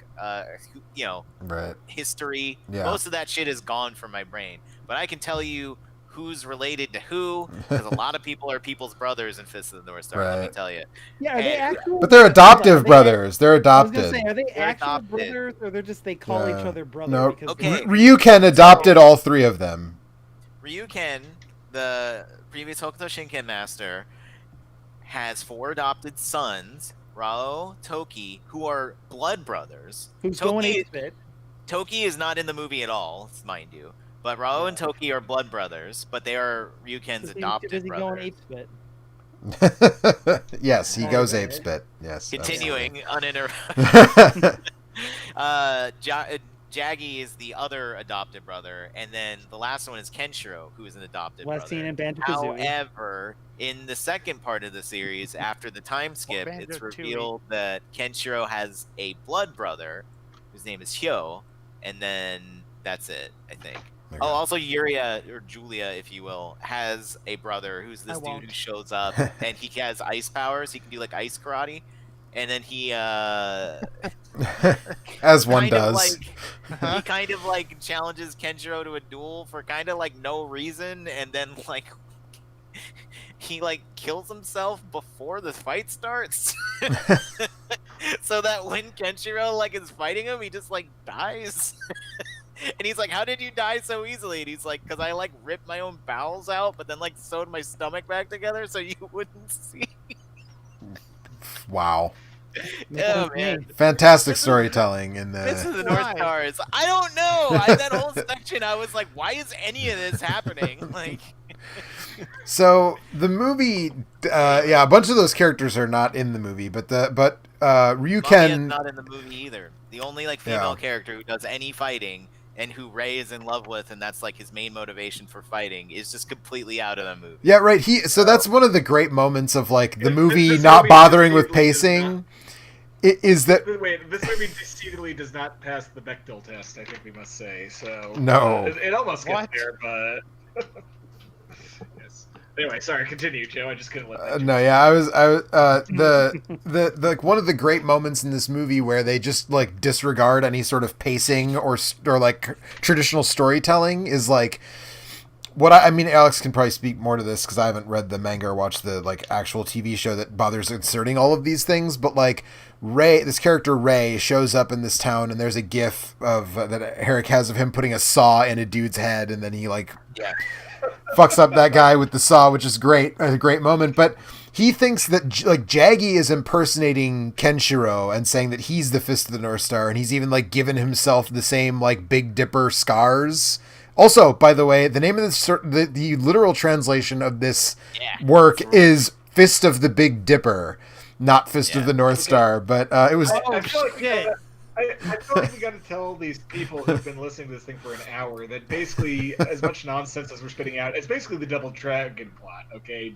Right. history. Yeah. Most of that shit is gone from my brain. But I can tell you who's related to who, because a lot of people are people's brothers in Fist of the North Star, let me Right. tell you. Yeah, are they And- actual? But they're adoptive are they- brothers. They're I was adopted. gonna say, are they They're actual adopted. brothers, or they're just they call each Yeah. other brother? No. Because Okay. Ryuken adopted all three of them. Ryuken, the previous Hokuto Shinken master, has 4 adopted sons, Rao, Toki, who are blood brothers. who's Toki- going ape spit? Toki is not in the movie at all, mind you. But Rao and Toki are blood brothers, but they are Ryuken's adopted Is he going brothers. ape spit? Yes, he goes Okay. ape spit. Yes. Continuing uninterrupted. absolutely. Jaggy is the other adopted brother, and then the last one is Kenshiro, who is an adopted Last seen brother. in Banjo-Kazooie. However, in the second part of the series, after the time skip, it's Banjo-Tooie. revealed that Kenshiro has a blood brother whose name is Hyo, and then that's it, I think. Okay. Oh, also Yuria, or Julia, if you will, has a brother who's this I dude won't. who shows up, and he has ice powers. He can do like ice karate, and then he As one kind of, does. like, he kind of like challenges Kenshiro to a duel for kind of like no reason, and then like he like kills himself before the fight starts, so that when Kenshiro like is fighting him, he just like dies. And he's like, "How did you die so easily?" And he's like, "Because I like ripped my own bowels out, but then like sewed my stomach back together so you wouldn't see." Wow. Oh man. Fantastic storytelling in This is the. the North Why? Stars. I don't know. That whole section, I was like, why is any of this happening? Like, So the movie, a bunch of those characters are not in the movie, but Mamiya's Ryuken. not in the movie either. The only like female Yeah. character who does any fighting and who Ray is in love with, and that's like his main motivation for fighting, is just completely out of the movie. Yeah, right. So that's one of the great moments of like the movie not bothering with pacing. Is that this movie decidedly does not pass the Bechdel test, I think we must say. So no, it almost gets there, but yes. Anyway, sorry, continue, Joe. I just couldn't let that no, yeah, I was the like one of the great moments in this movie where they just like disregard any sort of pacing or like traditional storytelling is like what I mean. Alex can probably speak more to this because I haven't read the manga or watched the like actual TV show that bothers inserting all of these things, but like this character Ray shows up in this town, and there's a gif of that Eric has of him putting a saw in a dude's head, and then he like fucks up that guy with the saw, which is great, a great moment. But he thinks that like Jaggy is impersonating Kenshiro and saying that he's the Fist of the North Star, and he's even like given himself the same like Big Dipper scars. Also, by the way, the name of the literal translation of this work is Fist of the Big Dipper, not Fist of the North Star. But it was. I feel like we got to tell these people who've been listening to this thing for an hour that basically, as much nonsense as we're spitting out, it's basically the Double Dragon plot. Okay,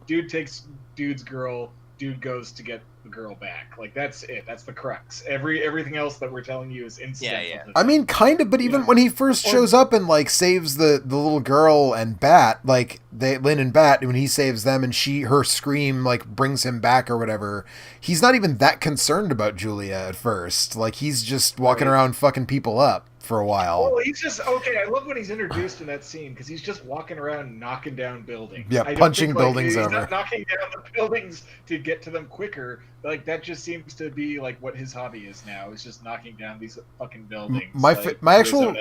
dude takes dude's girl, dude goes to get the girl back. Like that's it. That's the crux. Everything else that we're telling you is incidental. Yeah. I mean, kind of, but even when he first shows up and like saves the little girl and Bat, like Lynn and Bat, when he saves them and her scream like brings him back or whatever, he's not even that concerned about Julia at first. Like he's just walking around fucking people up for a while. Well, he's just okay. I love when he's introduced in that scene because he's just walking around knocking down buildings. Yeah, punching buildings he's over. Not knocking down the buildings to get to them quicker. Like that just seems to be like what his hobby is now. Is just knocking down these fucking buildings. My actual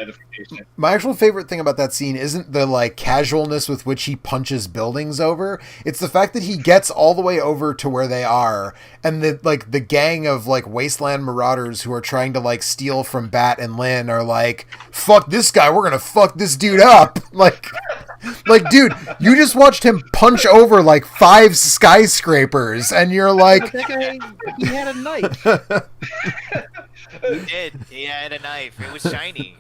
favorite thing about that scene isn't the like casualness with which he punches buildings over. It's the fact that he gets all the way over to where they are, and the gang of like wasteland marauders who are trying to like steal from Bat and Lynn are like, fuck this guy, we're gonna fuck this dude up. Like dude, you just watched him punch over like 5 skyscrapers, and you're like, that guy, he had a knife. He did. He had a knife. It was shiny.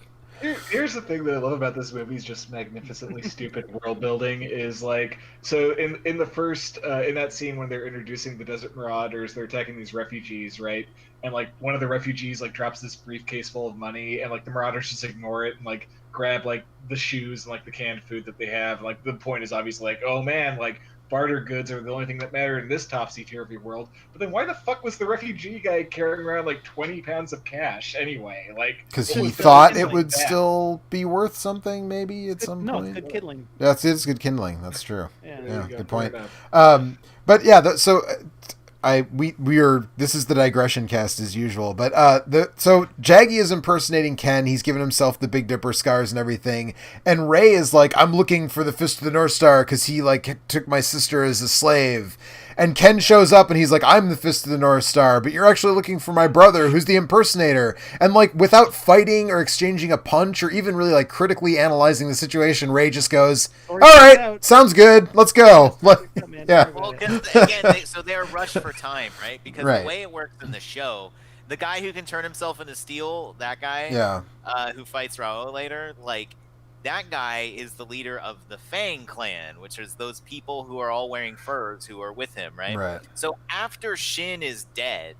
Here's the thing that I love about this movie is just magnificently stupid world building is like, so in the first in that scene when they're introducing the Desert Marauders, they're attacking these refugees, right? And like one of the refugees like drops this briefcase full of money, and like the Marauders just ignore it and like grab like the shoes and like the canned food that they have. Like the point is obviously like, oh man, like barter goods are the only thing that matter in this topsy-turvy world. But then why the fuck was the refugee guy carrying around like 20 pounds of cash anyway? Like, because he thought it would still be worth something, maybe at some point. No, it's good kindling. It's good kindling. That's true. Yeah, good point. But yeah, this is the digression cast as usual, but so Jaggy is impersonating Ken. He's given himself the Big Dipper scars and everything, and Ray is like, I'm looking for the Fist of the North Star because he like took my sister as a slave. And Ken shows up and he's like, I'm the Fist of the North Star, but you're actually looking for my brother who's the impersonator. And like without fighting or exchanging a punch or even really like critically analyzing the situation, Ray just goes, all right, sounds good, let's go. Yeah. Well, again, so they're rushed for time, right? Because the way it works in the show, the guy who can turn himself into steel, that guy, who fights Rao later, like that guy is the leader of the Fang clan, which is those people who are all wearing furs who are with him, right? Right. So after Shin is dead,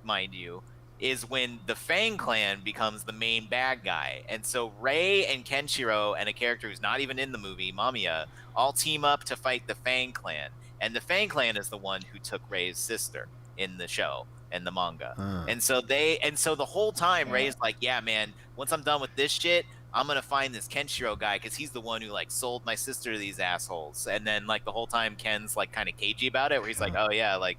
mind you, is when the Fang clan becomes the main bad guy. And so Ray and Kenshiro and a character who's not even in the movie, Mamiya, all team up to fight the Fang clan. And the Fang clan is the one who took Ray's sister in the show and the manga. And so the whole time Ray's like, yeah, man, once I'm done with this shit, I'm gonna find this Kenshiro guy because he's the one who like sold my sister to these assholes. And then like the whole time Ken's like kind of cagey about it, where he's like, oh yeah, like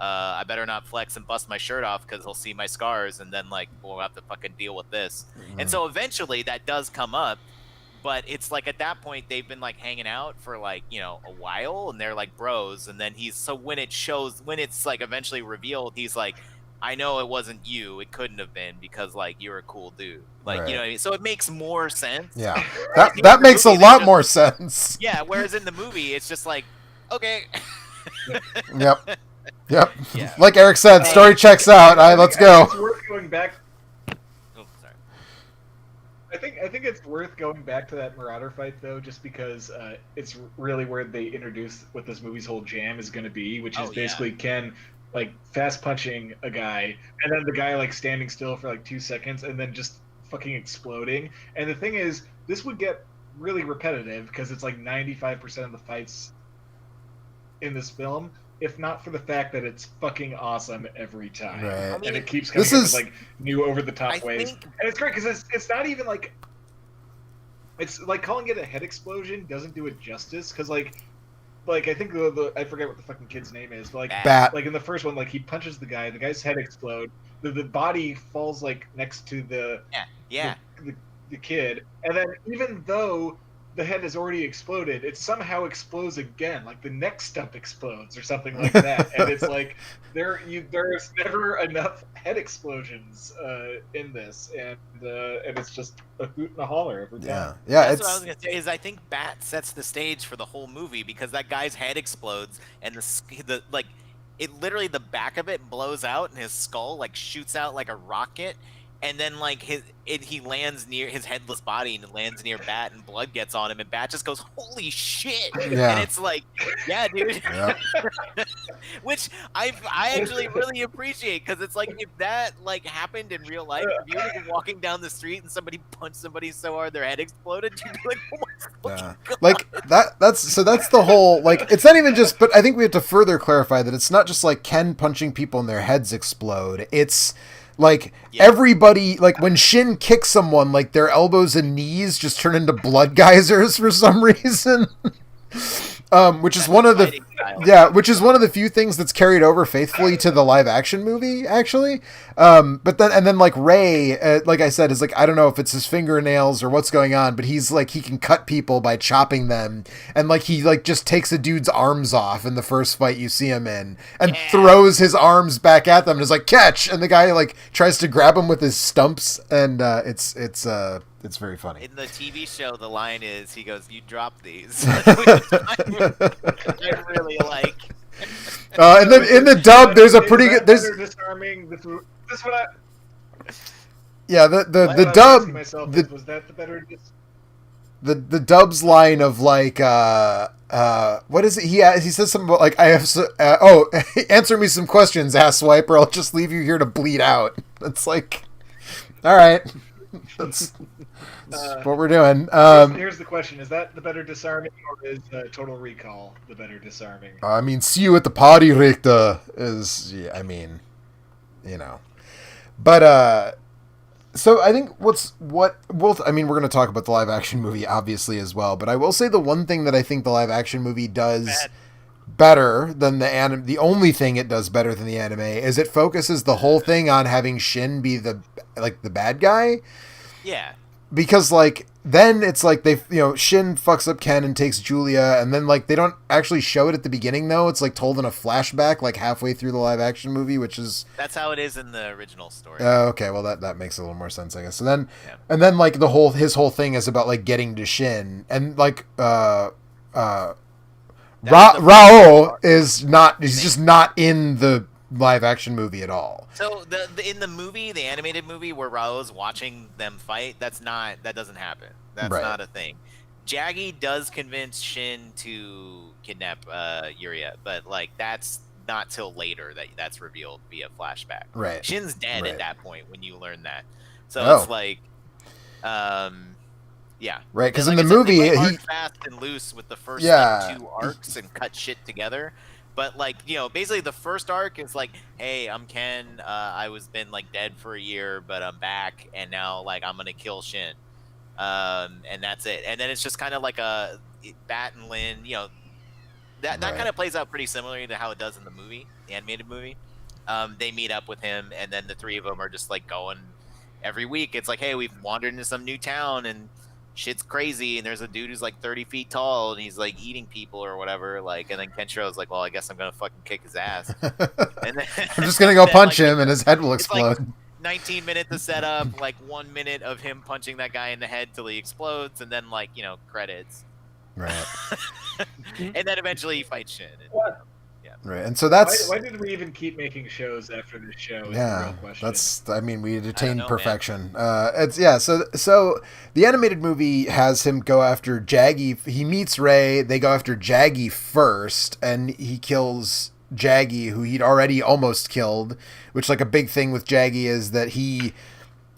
I better not flex and bust my shirt off because he'll see my scars, and then like we'll have to fucking deal with this. And so eventually that does come up, but it's like at that point they've been like hanging out for like, you know, a while, and they're like bros. And then when it's like eventually revealed, he's like, I know it wasn't you. It couldn't have been because like you're a cool dude. Like, you know what I mean? So it makes more sense. Yeah. That makes a lot more sense. Yeah, whereas in the movie it's just like, okay. Yep. Yeah. Like Eric said, story checks out. Let's go. It's worth going back. Oh, sorry. I think it's worth going back to that Marauder fight though, just because it's really where they introduce what this movie's whole jam is going to be, which is basically Ken like fast punching a guy, and then the guy like standing still for like 2 seconds, and then just fucking exploding. And the thing is, this would get really repetitive because it's like 95% of the fights in this film, if not for the fact that it's fucking awesome every time. Right. I mean, and it keeps coming up with like new over the top ways. And it's great because it's not even like, it's like calling it a head explosion doesn't do it justice, because like I think I forget what the fucking kid's name is, but like Bat. Like in the first one, like he punches the guy's head explodes, the body falls like next to the kid, and then even though the head has already exploded, it somehow explodes again, like the next step explodes or something like that. And it's like there's never enough head explosions in this, and it's just a hoot and a holler every time. Yeah. That's what I was gonna say. Is I think Bat sets the stage for the whole movie, because that guy's head explodes and the like, it literally, the back of it blows out and his skull like shoots out like a rocket. And then, like, he lands near his headless body and lands near Bat, and blood gets on him, and Bat just goes, "Holy shit!" Yeah. And it's like, yeah, dude. Yep. Which I actually really appreciate, because it's like, if that like happened in real life, if you were walking down the street and somebody punched somebody so hard their head exploded, you'd be like, "Oh my fucking God." Like that's the whole, like, it's not even just, but I think we have to further clarify that it's not just like Ken punching people and their heads explode. It's like everybody, like when Shin kicks someone, like their elbows and knees just turn into blood geysers for some reason. Which is one of the few things that's carried over faithfully to the live action movie, actually. But then like Ray, like I said, is like, I don't know if it's his fingernails or what's going on, but he's like, he can cut people by chopping them, and like he like just takes a dude's arms off in the first fight you see him in, and throws his arms back at them and is like, catch, and the guy like tries to grab him with his stumps, and it's very funny. In the TV show, the line is, he goes, "You drop these." I really like. And then in the dub, there's a pretty good. There's disarming. This what I. Yeah, the dub. Was that the better? The dub's line of like what is it? He says something about like, I have answer me some questions, asswipe, or I'll just leave you here to bleed out. It's like, all right, that's what we're doing. Here's the question: is that the better disarming, or is Total Recall the better disarming? I mean, see you at the party, Richter. I mean, you know, but so I think we're going to talk about the live action movie obviously as well, but I will say the one thing that I think the live action movie does better than the anime, the only thing it does better than the anime, is it focuses the whole thing on having Shin be the bad guy. Yeah. Because like then it's like Shin fucks up Ken and takes Julia, and then like they don't actually show it at the beginning though. It's like told in a flashback like halfway through the live action movie, which is that's how it is in the original story. Okay, well that makes a little more sense, I guess. So then and then like his whole thing is about like getting to Shin, and like Rao he's just not in the live action movie at all. So in the movie, the animated movie where Rao's watching them fight, that doesn't happen. That's not a thing. Jaggy does convince Shin to kidnap Yuria, but like that's not till later that's revealed via flashback. Right. Shin's dead at that point when you learn that. So it's like yeah. Right, because like in the movie they he fast and loose with the first like, 2 arcs and cut shit together. But like, basically the first arc is like, hey, I'm Ken. I was been like dead for a year, but I'm back, and now like I'm gonna kill Shin, and that's it. And then it's just kind of like a Bat and Lin, that kind of plays out pretty similarly to how it does in the movie, the animated movie. They meet up with him, and then the 3 of them are just like going every week. It's like, hey, we've wandered into some new town, and shit's crazy, and there's a dude who's like 30 feet tall, and he's like eating people or whatever, like, and then Kenshiro's like, well, I guess I'm gonna fucking kick his ass. And then, I'm just gonna go punch him and his head will explode. Like 19 minutes to set up, like 1 minute of him punching that guy in the head till he explodes, and then like, credits. Right. And then eventually he fights Shin. And, Right, and so that's why did we even keep making shows after this show? Is the yeah. real question. That's I mean we attained know, perfection. It's yeah. So the animated movie has him go after Jaggy. He meets Ray. They go after Jaggy first, and he kills Jaggy, who he'd already almost killed. Which like a big thing with Jaggy is that he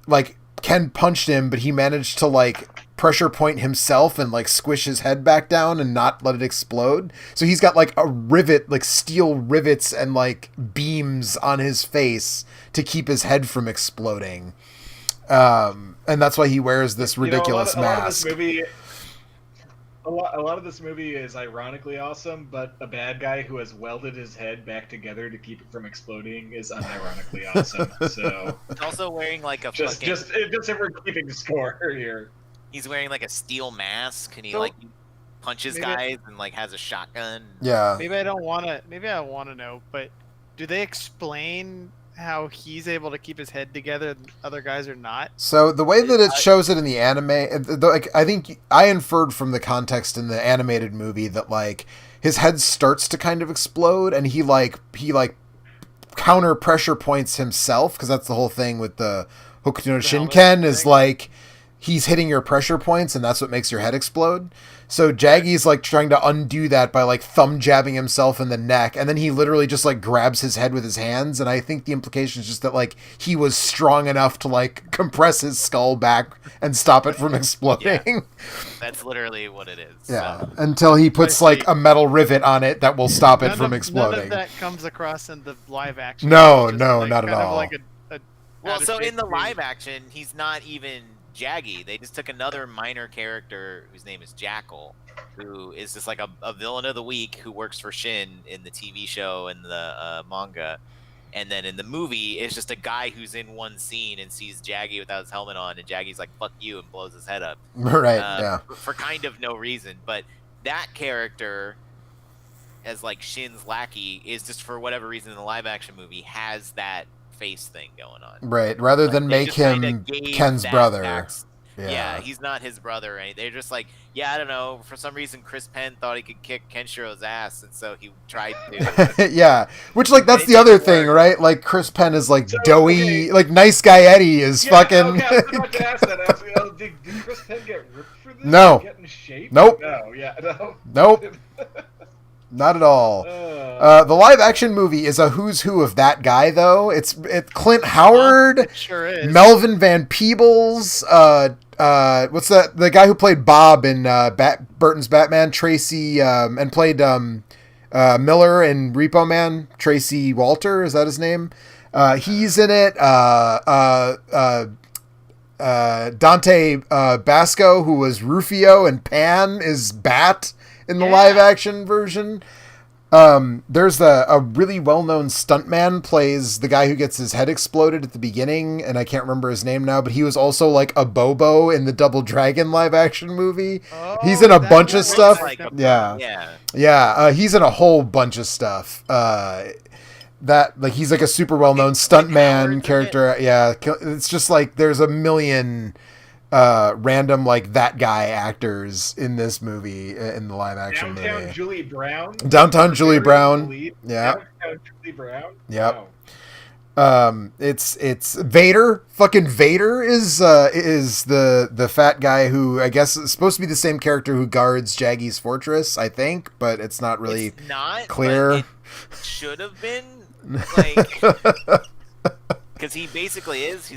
like Ken punched him, but he managed to like pressure point himself and like squish his head back down and not let it explode. So he's got like a rivet, like steel rivets and like beams on his face to keep his head from exploding. And that's why he wears this ridiculous mask. A lot of this movie is ironically awesome, but a bad guy who has welded his head back together to keep it from exploding is unironically awesome. So He's also wearing like a just if we're keeping score here. He's wearing like a steel mask, and he So- like punches guys and like has a shotgun. Yeah. Maybe I want to know, but do they explain how he's able to keep his head together and other guys are not? So the way that it shows it in the anime, like I think I inferred from the context in the animated movie that like his head starts to kind of explode, and he counter pressure points himself, because that's the whole thing with the Hokuto no Shinken is like he's hitting your pressure points, and that's what makes your head explode. So Jaggy's like trying to undo that by like thumb jabbing himself in the neck, and then he literally just like grabs his head with his hands, and I think the implication is just that like he was strong enough to like compress his skull back and stop it from exploding. Yeah. That's literally what it is. Yeah, So. until he puts like a metal rivet on it that will stop it from exploding. None of that comes across in the live action. No, It's just, no, like, not at kind of all. Like a Well, so in the out-of-shape live action, he's not even Jaggy. They just took another minor character whose name is Jackal, who is just like a villain of the week who works for Shin in the TV show and the manga. And then in the movie, it's just a guy who's in one scene and sees Jaggy without his helmet on, and Jaggy's like, "Fuck you," and blows his head up. Right, yeah. For kind of no reason. But that character, as like Shin's lackey, is just for whatever reason in the live action movie has that face thing going on. Right, rather Like, than they make just kinda him gave Ken's that brother. Yeah, he's not his brother. Right? They're just like, yeah, I don't know. For some reason, Chris Penn thought he could kick Kenshiro's ass, and so he tried to. Yeah, which like that's It the other didn't thing, work. right? Like Chris Penn is like So, doughy, okay. like nice guy Eddie is fucking. Okay, I was about to ask that. I was like, oh, did Chris Penn get ripped for this? No. Get in shape? Nope. No. Yeah. No. Nope, not at all. The live action movie is a who's who of that guy, though. It's Clint Howard, It sure is. Melvin Van Peebles, what's that? The guy who played Bob in Burton's Batman, Tracy, and played Miller in Repo Man, Tracy Walter, is that his name? He's in it. Dante Basco, who was Rufio and Pan, is Bat in the live action version. There's a really well-known stuntman plays the guy who gets his head exploded at the beginning, and I can't remember his name now, but he was also like a Bobo in the Double Dragon live action movie. He's in a that bunch of looks stuff. like Yeah, he's in a whole bunch of stuff. That like he's like a super well-known stuntman character. Yeah, it's just like there's a million random like that guy actors in this movie in the live action Downtown movie. Julie Brown. Downtown Julie Brown. Lead. Yeah. Downtown Julie Brown. Yep. Wow. It's Vader. Fucking Vader is the fat guy who I guess is supposed to be the same character who guards Jaggy's fortress, I think, but it's not really It's not clear. But it should have been like because he basically is.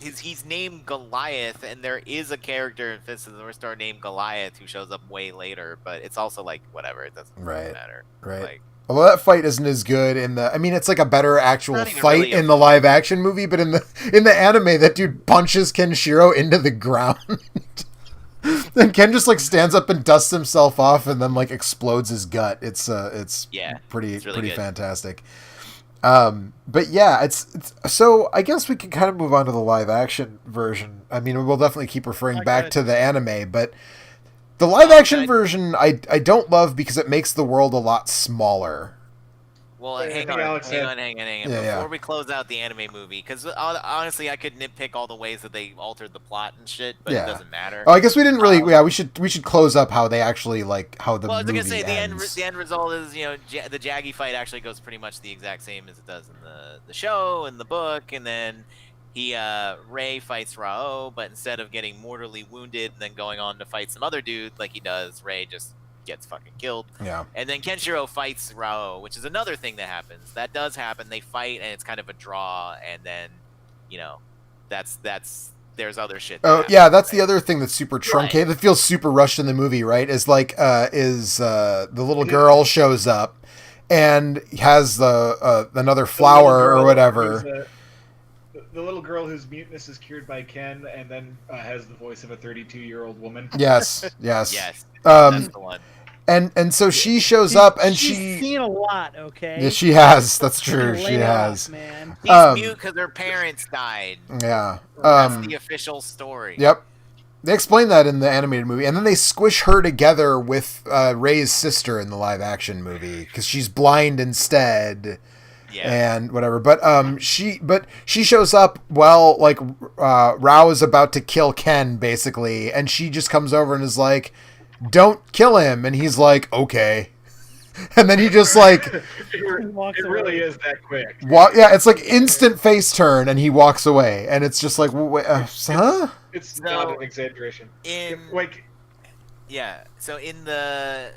He's named Goliath, and there is a character in Fist of the North Star named Goliath who shows up way later, but it's also like whatever, it doesn't really matter. Right. Like, Although that fight isn't as good in the, I mean, it's like a better actual Not even fight really a in the live action movie, but in the anime, that dude punches Kenshiro into the ground. Then Ken just like stands up and dusts himself off, and then like explodes his gut. It's pretty it's really pretty good. fantastic. But yeah, it's so I guess we can kind of move on to the live action version. I mean, we'll definitely keep referring Not back good. to the anime, but the live action version I don't love because it makes the world a lot smaller. Well, I hang think on. Alex had- Yeah, Before yeah. we close out the anime movie, because honestly, I could nitpick all the ways that they altered the plot and shit, but Yeah. it doesn't matter. Oh, I guess we didn't really. Yeah, we should close up how they actually how the Well, I was movie gonna say ends. the end result is the Jaggy fight actually goes pretty much the exact same as it does in the show and the book, and then Ray fights Rao, but instead of getting mortally wounded and then going on to fight some other dude like he does, Ray just gets fucking killed. Yeah. And then Kenshiro fights Rao, which is another thing that happens. That does happen. They fight and it's kind of a draw, and then that's there's other shit. Oh happens, yeah, that's right? the other thing that's super truncated. That feels super rushed in the movie, right? Is the little girl shows up and has another flower or whatever. The little girl whose muteness is cured by Ken, and then has the voice of a 32-year-old woman. Yes. Yes, that's the one. And so she shows up and she's she. seen a lot, okay? Yeah, she has. That's true. Lay She it has. off, man. She's mute because her parents died. Yeah. That's the official story. Yep. They explain that in the animated movie, and then they squish her together with Ray's sister in the live-action movie because she's blind instead. Yeah. And whatever, but she shows up while Rao is about to kill Ken basically, and she just comes over and is like, "Don't kill him," and he's like, "Okay," and then he just it really is that quick. yeah, it's like instant face turn, and he walks away, and it's just like, huh? It's not an exaggeration. So in the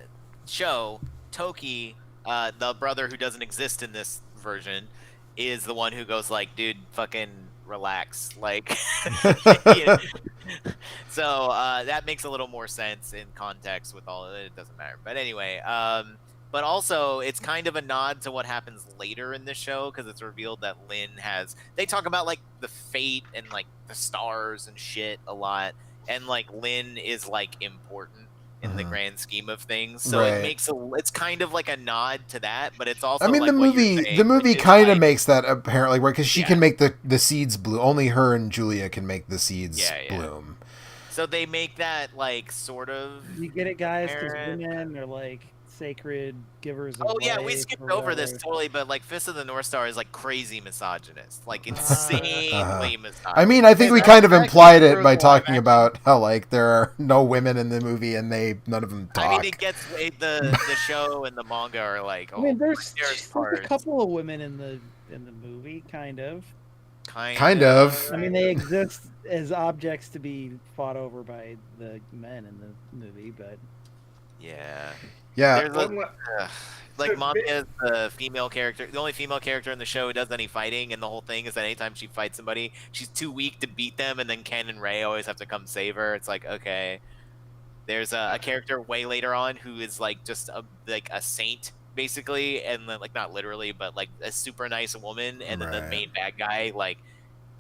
show, Toki, the brother who doesn't exist in this version, is the one who goes like, dude, fucking relax, like so that makes a little more sense in context with all of it. It doesn't matter, but anyway, but also it's kind of a nod to what happens later in the show, because it's revealed that Lin they talk about like the fate and like the stars and shit a lot, and like Lin is like important in the grand scheme of things, so Right. it makes it's kind of like a nod to that, but it's also I mean, like the what you're movie saying, kind of like, makes that apparently right, because she Yeah. can make the seeds bloom. Only her and Julia can make the seeds bloom. so they make that like sort of You get it, guys? Because Parent. women are like sacred givers of Oh yeah, we life skipped or over this whatever. totally, but like Fist of the North Star is like crazy misogynist, like insanely misogynist. I mean, I think we that- kind of that implied came it through by the live talking action. about how like there are no women in the movie and none of them talk. I mean, it gets the show and the manga are like, I mean, there's there's just like a couple of women in the movie, kind of. Kind of. I mean, they exist as objects to be fought over by the men in the movie, but Yeah. Yeah. There's like Manga is the female character, the only female character in the show who does any fighting, and the whole thing is that anytime she fights somebody, she's too weak to beat them, and then Ken and Ray always have to come save her. It's like, okay. There's a character way later on who is like just a saint basically, and then like not literally, but like a super nice woman, and then the Right. main bad guy, like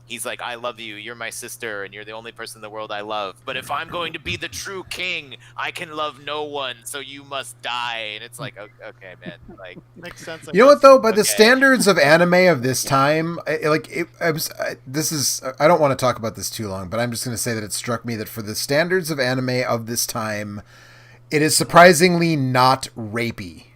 he's like, I love you, you're my sister, and you're the only person in the world I love, but if I'm going to be the true king, I can love no one, so you must die. And it's like, okay, man, like Makes sense. You know what though? By the Okay. standards of anime of this time, I don't want to talk about this too long, but I'm just going to say that it struck me that for the standards of anime of this time, it is surprisingly not rapey.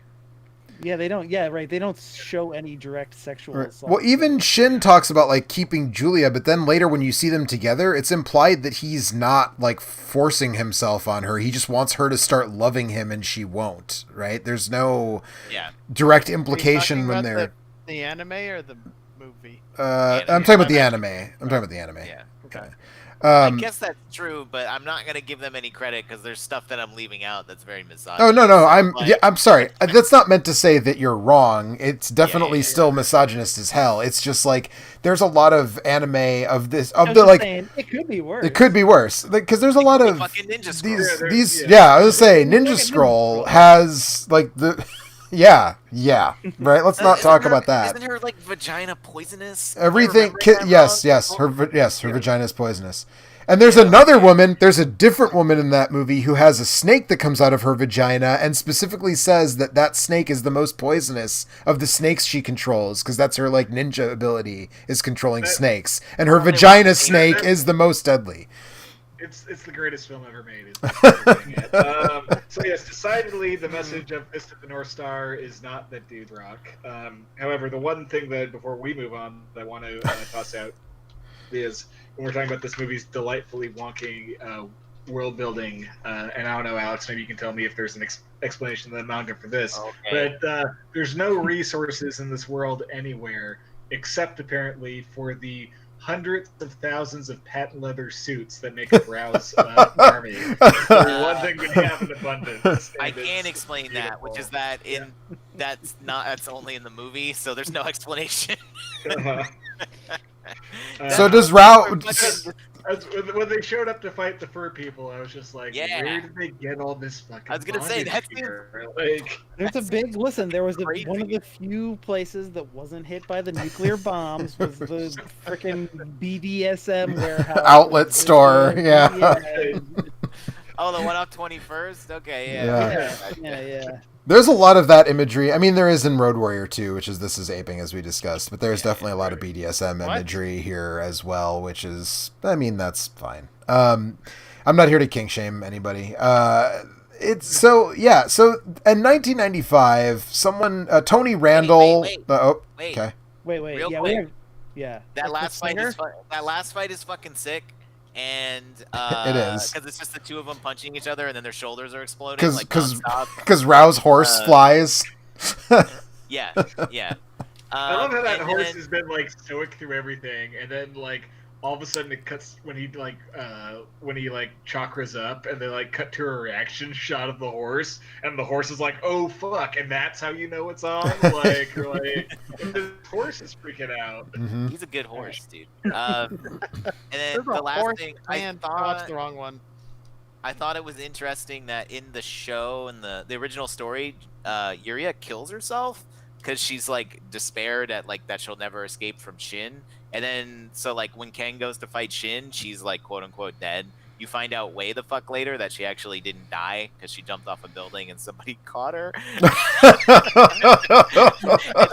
yeah, they don't. Yeah, right. They don't show any direct sexual assault. Well, even Shin talks about like keeping Julia, but then later when you see them together, it's implied that he's not like forcing himself on her. He just wants her to start loving him, and she won't. Right? There's no direct implication when they're the anime or the movie. I'm talking about the anime. I'm talking about the anime. Yeah. Okay. I guess that's true, but I'm not gonna give them any credit because there's stuff that I'm leaving out that's very misogynist. Oh no! I'm Like, I'm sorry. That's not meant to say that you're wrong. It's definitely still misogynist as hell. It's just like there's a lot of anime of this I was the just like saying, it could be worse. it could be worse because there's a lot of fucking Ninja these Scroll. these Yeah. I was gonna say Ninja Ninja Scroll Scroll. has like the yeah right. Let's not talk about that. Isn't her like vagina poisonous? Everything. Am I remembering that Yes. wrong? Her vagina is poisonous. And there's another woman, there's a different woman in that movie who has a snake that comes out of her vagina and specifically says that that snake is the most poisonous of the snakes she controls because that's her like ninja ability is controlling snakes. And her vagina snake is the most deadly. It's the greatest film ever made. So yes, decidedly the message of Fist of the North Star is not that dude rock. However, the one thing that before we move on that I want to toss out is when we're talking about this movie's delightfully wonky world building, and I don't know, Alex, maybe you can tell me if there's an explanation of the manga for this, Okay. but there's no resources in this world anywhere except apparently for the hundreds of thousands of patent leather suits that make up Rao's army. So one thing we have in abundance. I can explain that, which is that that's only in the movie, so there's no explanation. So does Rao? When they showed up to fight the fur people, I was just like, Yeah. where did they get all this fucking I was gonna say, bondage that's gear? Like, There's a big listen. There was crazy. one of the few places that wasn't hit by the nuclear bombs was the freaking BDSM warehouse Outlet store, yeah. Oh, the one off 21st? Okay, Yeah. There's a lot of that imagery. I mean, there is in Road Warrior 2, which is This Is Aping, as we discussed, but there's definitely a lot of BDSM imagery here as well, which is, I mean, that's fine. I'm not here to kink shame anybody. So in 1995, someone, Tony Randall. Wait. Okay. Wait. Real Yeah, quick. yeah. That last fight Stinger? is fucking sick. And It is. because it's just the two of them punching each other, and then their shoulders are exploding Because Rao's horse flies. Yeah. I love how that and horse then- has been like stoic through everything, and then like all of a sudden it cuts when he chakras up, and they like cut to a reaction shot of the horse, and the horse is like, "Oh fuck!" and that's how you know it's on. Like the horse is freaking out. Mm-hmm. He's a good horse, dude. And then There's the a last horse thing man. I watched the wrong one. I thought it was interesting that in the show, in the original story, Yuria kills herself because she's like despaired at like that she'll never escape from Shin. And then so like when Ken goes to fight Shin, she's like quote unquote dead. You find out way the fuck later that she actually didn't die because she jumped off a building and somebody caught her. And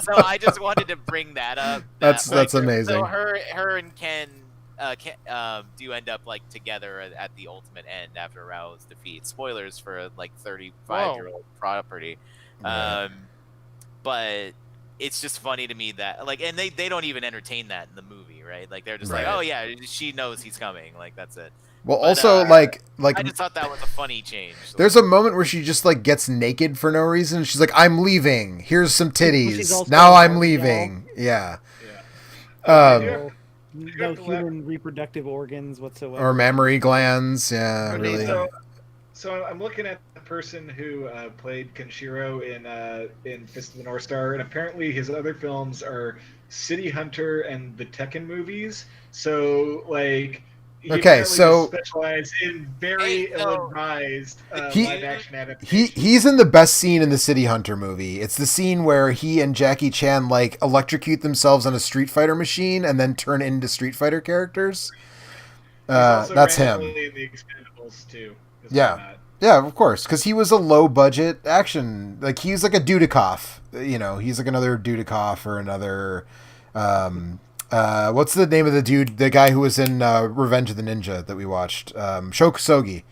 so I just wanted to bring that up. That's amazing. So her and Ken do end up like together at the ultimate end after Rao's defeat. Spoilers for like 35-year-old property. Yeah. But it's just funny to me that like, and they don't even entertain that in the movie, right? Like they're just Right. like, oh yeah, she knows he's coming. Like that's it. Well, But, also I just thought that was a funny change. there's a moment where she just like gets naked for no reason. She's like, "I'm leaving. Here's some She's titties. also Now a I'm Barbie leaving." Yeah. No human reproductive organs whatsoever. Or mammary glands. Yeah, really. So I'm looking at the person who played Kenshiro in Fist of the North Star, and apparently his other films are City Hunter and the Tekken movies. So like, he apparently just specialized in very ill-advised live-action adaptations. He's in the best scene in the City Hunter movie. It's the scene where he and Jackie Chan like electrocute themselves on a Street Fighter machine and then turn into Street Fighter characters. That's him. In the Expendables too. Yeah. Yeah, of course, because he was a low-budget action. Like, he's like a Dudikoff. You know, he's like another Dudikoff or another... what's the name of the dude, the guy who was in Revenge of the Ninja that we watched? Sho Kosugi.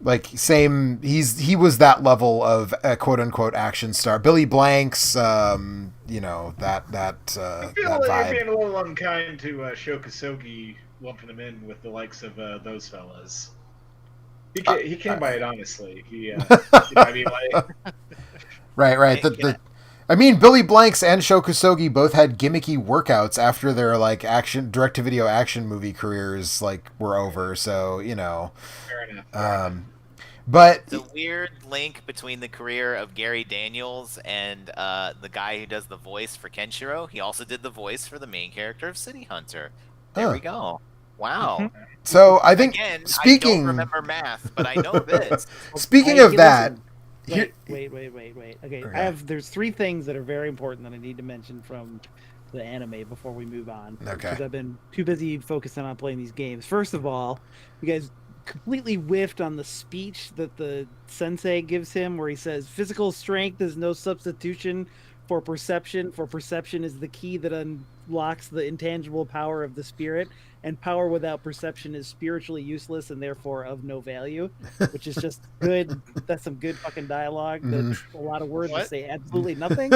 Like, same... He was that level of quote-unquote action star. Billy Blanks, you know, that I feel that like vibe. you're being a little unkind to Sho Kosugi, lumping him in with the likes of those fellas. He came by it honestly. He, you know, I mean, like... Right. I mean, Billy Blanks and Sho Kosugi both had gimmicky workouts after their like direct-to-video action movie careers like were over. So you know, Fair enough. But the weird link between the career of Gary Daniels and the guy who does the voice for Kenshiro. He also did the voice for the main character of City Hunter. There we go. Wow. So I think Again, speaking, I don't remember math, but I know this. Speaking of that, wait. Okay, there's three things that are very important that I need to mention from the anime before we move on. Okay. Because I've been too busy focusing on playing these games. First of all, you guys completely whiffed on the speech that the sensei gives him, where he says, "Physical strength is no substitution for perception. For perception is the key that unlocks the intangible power of the spirit, and power without perception is spiritually useless and therefore of no value, which is just good. That's some good fucking dialogue. That's a lot of words that say absolutely nothing.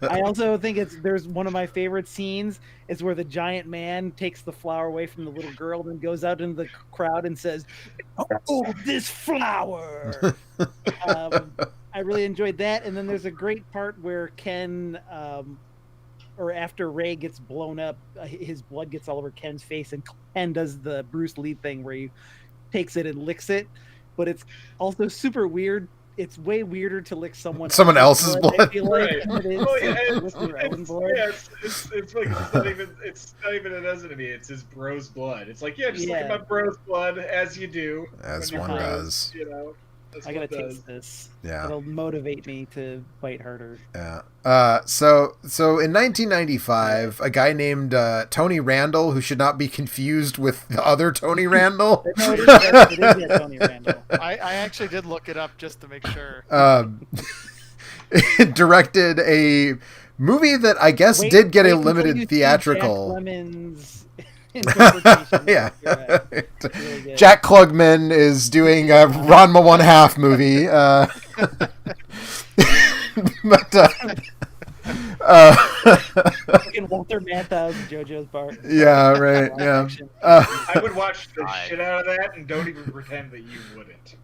I also think there's one of my favorite scenes is where the giant man takes the flower away from the little girl and goes out into the crowd and says, "Oh, this flower." I really enjoyed that. And then there's a great part where Ken, or after Ray gets blown up, his blood gets all over Ken's face, and Ken does the Bruce Lee thing where he takes it and licks it. But it's also super weird. It's way weirder to lick someone else's blood. I feel like, right. It's like it's not even an enemy. It's his bro's blood. It's like, just look at my bro's blood as you do. As one does. You know. I gotta taste this. Yeah, it'll motivate me to fight harder. Yeah. So in 1995, a guy named Tony Randall, who should not be confused with the other Tony Randall. No, it is Tony Randall. I actually did look it up just to make sure. Directed a movie that I guess did get a limited theatrical. Yeah. Really Jack Klugman is doing a Ranma 1/2 movie. Fucking Walter Matthau's JoJo's part. Yeah, right. Yeah. I would watch the shit out of that and don't even pretend that you wouldn't.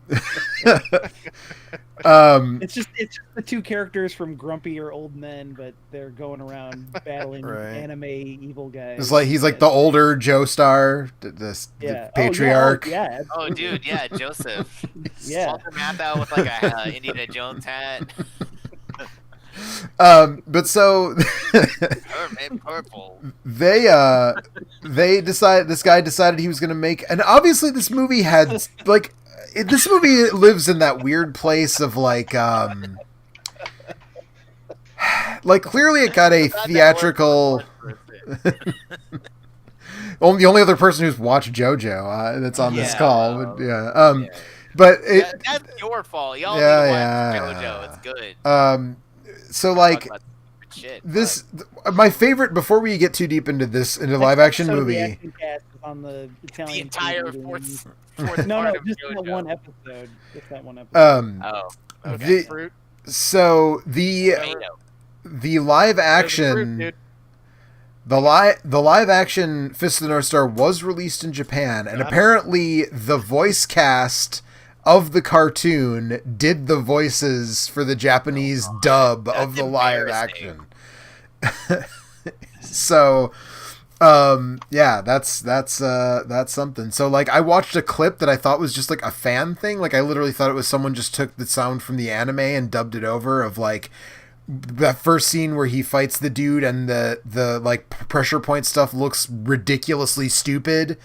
It's just the two characters from Grumpier Old Men, but they're going around battling anime evil guys. It's like he's like the older Joestar, the patriarch. Oh, dude, yeah, Joseph. Yeah. Walter Matthau with like a Indiana Jones hat. But so purple. They decided, this guy decided he was going to make, and obviously this movie had like, this movie lives in that weird place of like clearly it got a theatrical. The only other person who's watched JoJo that's on this call, but that's your fault. Y'all need to watch JoJo. It's good. So like this, my favorite, before we get too deep into live action movie, on the entire fourth no, just that one episode. Just that one episode. Okay. So the live action. The live action Fist of the North Star was released in Japan, and apparently the voice cast of the cartoon did the voices for the Japanese dub of the live action. So, that's something. So like, I watched a clip that I thought was just like a fan thing. Like I literally thought it was someone just took the sound from the anime and dubbed it over, of like that first scene where he fights the dude and the like pressure point stuff looks ridiculously stupid.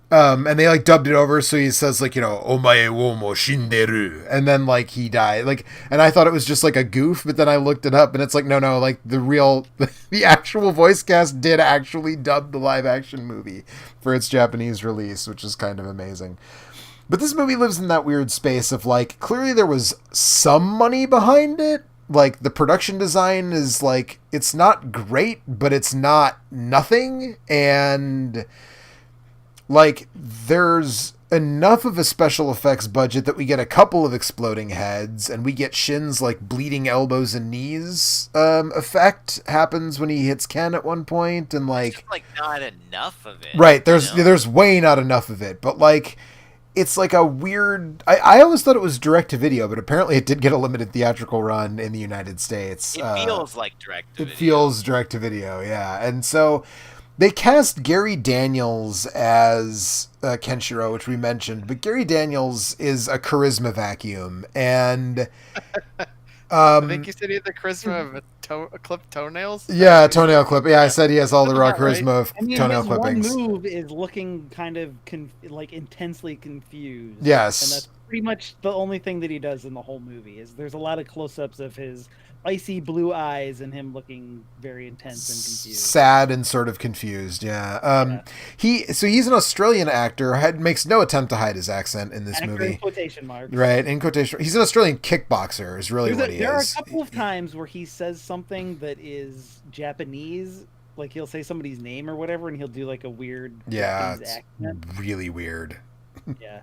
And they like dubbed it over, so he says like, "Omae wo mo shinderu," and then like he died. Like, and I thought it was just like a goof, but then I looked it up, and it's like no, like the actual voice cast did actually dub the live action movie for its Japanese release, which is kind of amazing. But this movie lives in that weird space of like, clearly there was some money behind it. Like the production design is like, it's not great, but it's not nothing, and like, there's enough of a special effects budget that we get a couple of exploding heads, and we get Shin's, like, bleeding elbows and knees effect happens when he hits Ken at one point, and, like... It's just, like, not enough of it. Right, there's way not enough of it, but, like, it's, like, a weird... I always thought it was direct-to-video, but apparently it did get a limited theatrical run in the United States. It feels like direct-to-video. It feels direct-to-video, yeah. And so... They cast Gary Daniels as Kenshiro, which we mentioned, but Gary Daniels is a charisma vacuum, and I think you said he had the charisma of a clipped toenails. Yeah, toenail clip. Yeah, I said he has all the raw charisma of toenail clippings. One move is looking kind of intensely confused. Yes, and that's pretty much the only thing that he does in the whole movie. Is there's a lot of close-ups of his icy blue eyes and him looking very intense and confused, sad and sort of confused. He's an Australian actor. Makes no attempt to hide his accent in this movie. In quotation marks. Right, in quotation. He's an Australian kickboxer. Is really what he is. There are a couple of times where he says something that is Japanese, like he'll say somebody's name or whatever, and he'll do like a weird Yeah, Japanese it's accent. really weird. Yeah.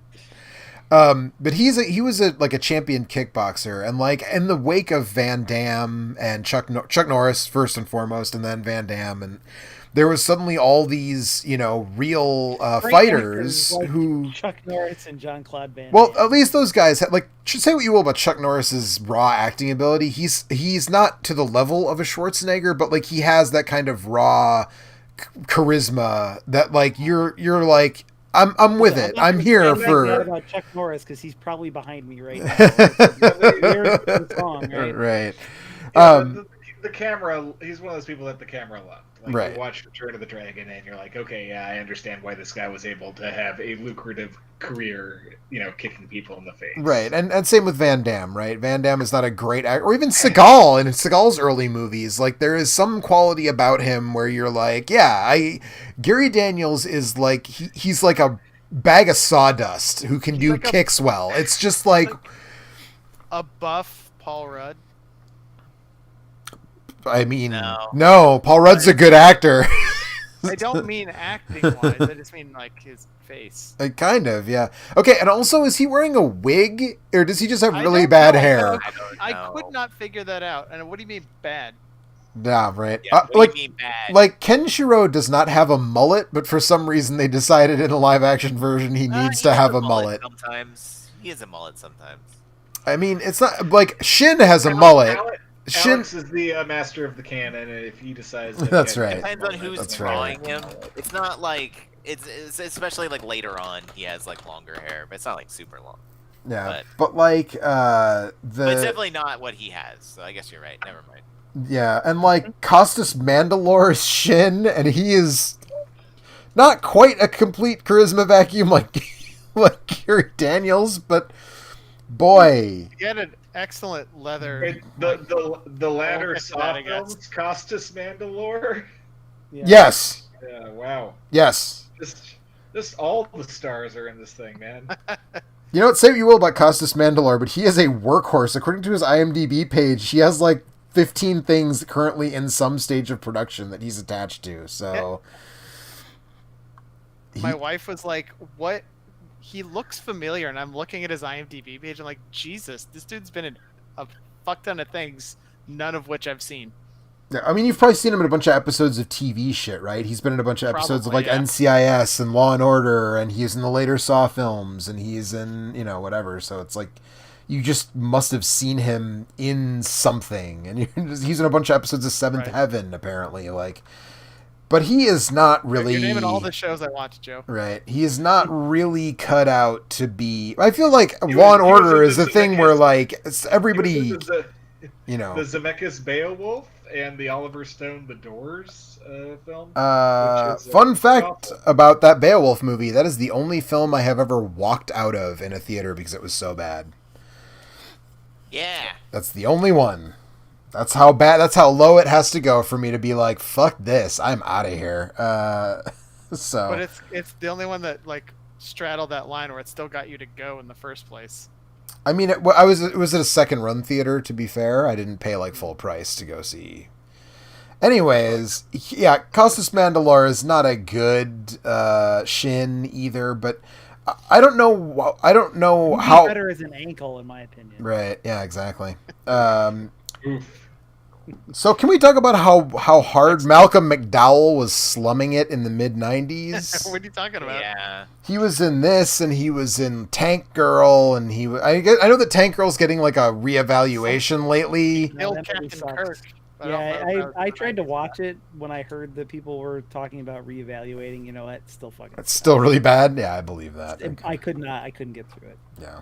But he was a champion kickboxer, and like in the wake of Van Damme and Chuck Norris first and foremost, and then Van Damme, and there was suddenly all these real fighters like who Chuck Norris and Jean-Claude Van Damme. well, at least those guys had, like, say what you will about Chuck Norris's raw acting ability, he's not to the level of a Schwarzenegger, but like he has that kind of raw charisma that like you're like I'm with it. I'm here for about Chuck Norris because he's probably behind me right now. Song, right? Right. Yeah, the camera. He's one of those people that the camera loved. Like, right. You watch Return of the Dragon, and you're like, okay, yeah, I understand why this guy was able to have a lucrative career, kicking people in the face. Right, and same with Van Damme, right? Van Damme is not a great actor, or even Seagal in Seagal's early movies. Like, there is some quality about him where you're like, yeah, Gary Daniels is like, he's like a bag of sawdust who can do like kicks well. It's just like a buff Paul Rudd. I mean, No. no, Paul Rudd's a good actor. I don't mean acting wise. I just mean like his face. Kind of, yeah. Okay, and also, is he wearing a wig, or does he just have I really don't bad know. hair? I could not figure that out. And what do you mean bad? Nah, right. Yeah, what do you mean bad? Like Kenshiro does not have a mullet, but for some reason they decided in a live action version he needs to has have a mullet. Sometimes he has a mullet. Sometimes. I mean, it's not like Shin has a mullet. Alex is the master of the canon, and if he decides, that That's he right. Depends on who's That's drawing right. him. It's not like it's especially like later on he has like longer hair, but it's not like super long. Yeah, but like But it's definitely not what he has. So I guess you're right. Never mind. yeah, and like Costas Mandalore is Shin, and he is not quite a complete charisma vacuum like Gary Daniels, but boy, He had an excellent leather. The latter I'll saw that, I guess. films, Costas Mandalore. Yeah. yes, Yeah, wow. yes. Just all the stars are in this thing, man. You know what? Say what you will about Costas Mandalore, but he is a workhorse. According to his IMDb page, he has like 15 things currently in some stage of production that he's attached to. So, My wife was like, "What? He looks familiar," and I'm looking at his IMDb page. I'm like, "Jesus, this dude's been in a fuck ton of things, none of which I've seen." yeah, I mean, you've probably seen him in a bunch of episodes of TV shit, right? He's been in a bunch of episodes Probably, of like yeah. NCIS and Law and Order, and he's in the later Saw films, and he's in whatever. So it's like you just must have seen him in something, and he's in a bunch of episodes of Seventh Right. Heaven, apparently. Like, but he is not really. You're naming all the shows I watch, Joe. Right. He is not really cut out to be. I feel like He Law and was Order in is the the thing Zemeckis- where like it's everybody, The you know. Zemeckis Beowulf and the Oliver Stone The Doors film. which is, Fun fact awful. about that Beowulf movie: that is the only film I have ever walked out of in a theater because it was so bad. Yeah. That's the only one. That's how bad. That's how low it has to go for me to be like, "Fuck this! I'm out of here." So. But it's the only one that like straddled that line where it still got you to go in the first place. I mean, it was at a second run theater. To be fair, I didn't pay like full price to go see. Anyways, yeah, Costas Mandalore is not a good Shin either, but I don't know. I don't know He'd be how. better as an ankle, in my opinion. Right? Yeah, exactly. Oof. So can we talk about how hard Malcolm McDowell was slumming it in the mid '90s? What are you talking about? Yeah. He was in this, and he was in Tank Girl, and I know that Tank Girl's getting like a reevaluation lately. No, Killed that movie Captain sucks. Kirk. I don't know if that Yeah, was I the tried to 90s. watch it when I heard that people were talking about reevaluating. You know, it's still fucking. It's still really bad. Yeah, I believe that. I couldn't get through it. Yeah.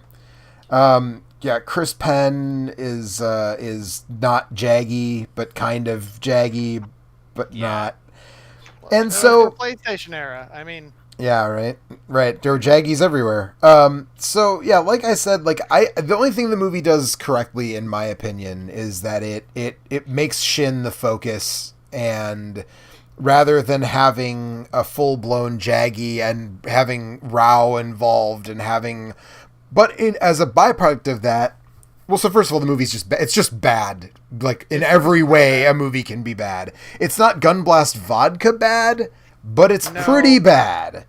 Yeah, Chris Penn is not jaggy, but kind of jaggy, but Yeah. not. Well, And it was so, the PlayStation era. I mean, yeah, right. There were jaggies everywhere. So yeah, like I said, like the only thing the movie does correctly, in my opinion, is that it makes Shin the focus, and rather than having a full blown jaggy and having Rao involved and having. But as a byproduct of that, Well, so first of all, the movie's it's just bad. Like, in every way a movie can be bad. It's not Gunblast Vodka bad, but it's pretty bad.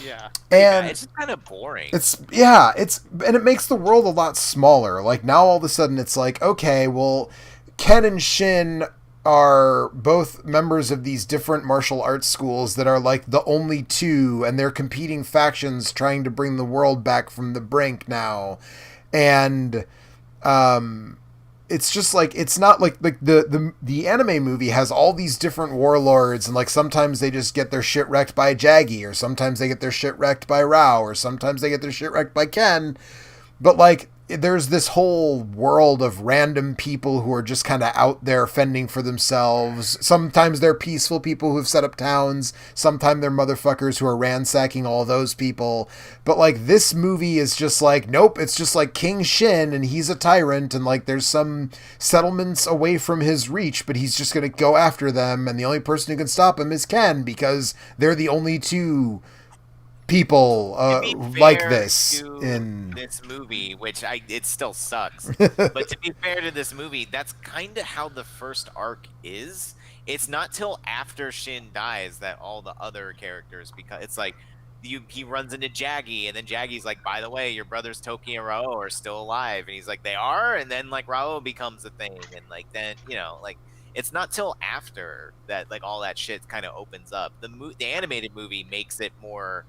Yeah. And it's kind of boring. And it makes the world a lot smaller. Like, now all of a sudden it's like, okay, well, Ken and Shin are both members of these different martial arts schools that are like the only two, and they're competing factions trying to bring the world back from the brink now. And it's just like, it's not like the anime movie has all these different warlords, and like sometimes they just get their shit wrecked by Jaggy, or sometimes they get their shit wrecked by Rao, or sometimes they get their shit wrecked by Ken. But like, there's this whole world of random people who are just kind of out there fending for themselves. Sometimes they're peaceful people who've set up towns. Sometimes they're motherfuckers who are ransacking all those people. But like, this movie is just like, nope, it's just like King Shin, and he's a tyrant, and like there's some settlements away from his reach, but he's just going to go after them, and the only person who can stop him is Ken, because they're the only two people like this in this movie, which it still sucks. But to be fair to this movie, that's kind of how the first arc is. It's not till after Shin dies that all the other characters, because it's like he runs into Jaggy, and then Jaggy's like, by the way, your brothers Toki and Rao are still alive, and he's like, they are, and then like Rao becomes a thing, and like then like it's not till after that like all that shit kind of opens up. The animated movie makes it more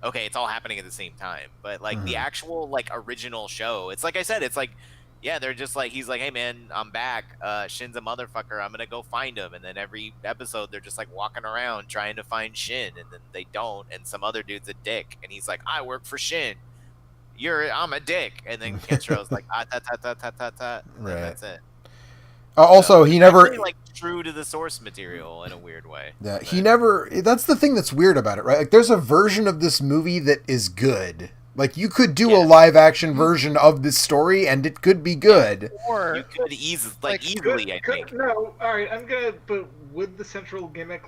okay, it's all happening at the same time. But like the actual like original show, it's like I said, it's like, yeah, they're just like, he's like, hey man, I'm back. Shin's a motherfucker. I'm gonna go find him. And then every episode they're just like walking around trying to find Shin, and then they don't, and some other dude's a dick, and he's like, I work for Shin. I'm a dick. And then Kenshiro's like, ta. Right. That's it. Also, he never really, like, true to the source material in a weird way. Yeah, he never. That's the thing that's weird about it, right? Like, there's a version of this movie that is good. Like, you could do a live action version of this story, and it could be good. Or you could easily, I think. No, all right, I'm gonna. But would the central gimmick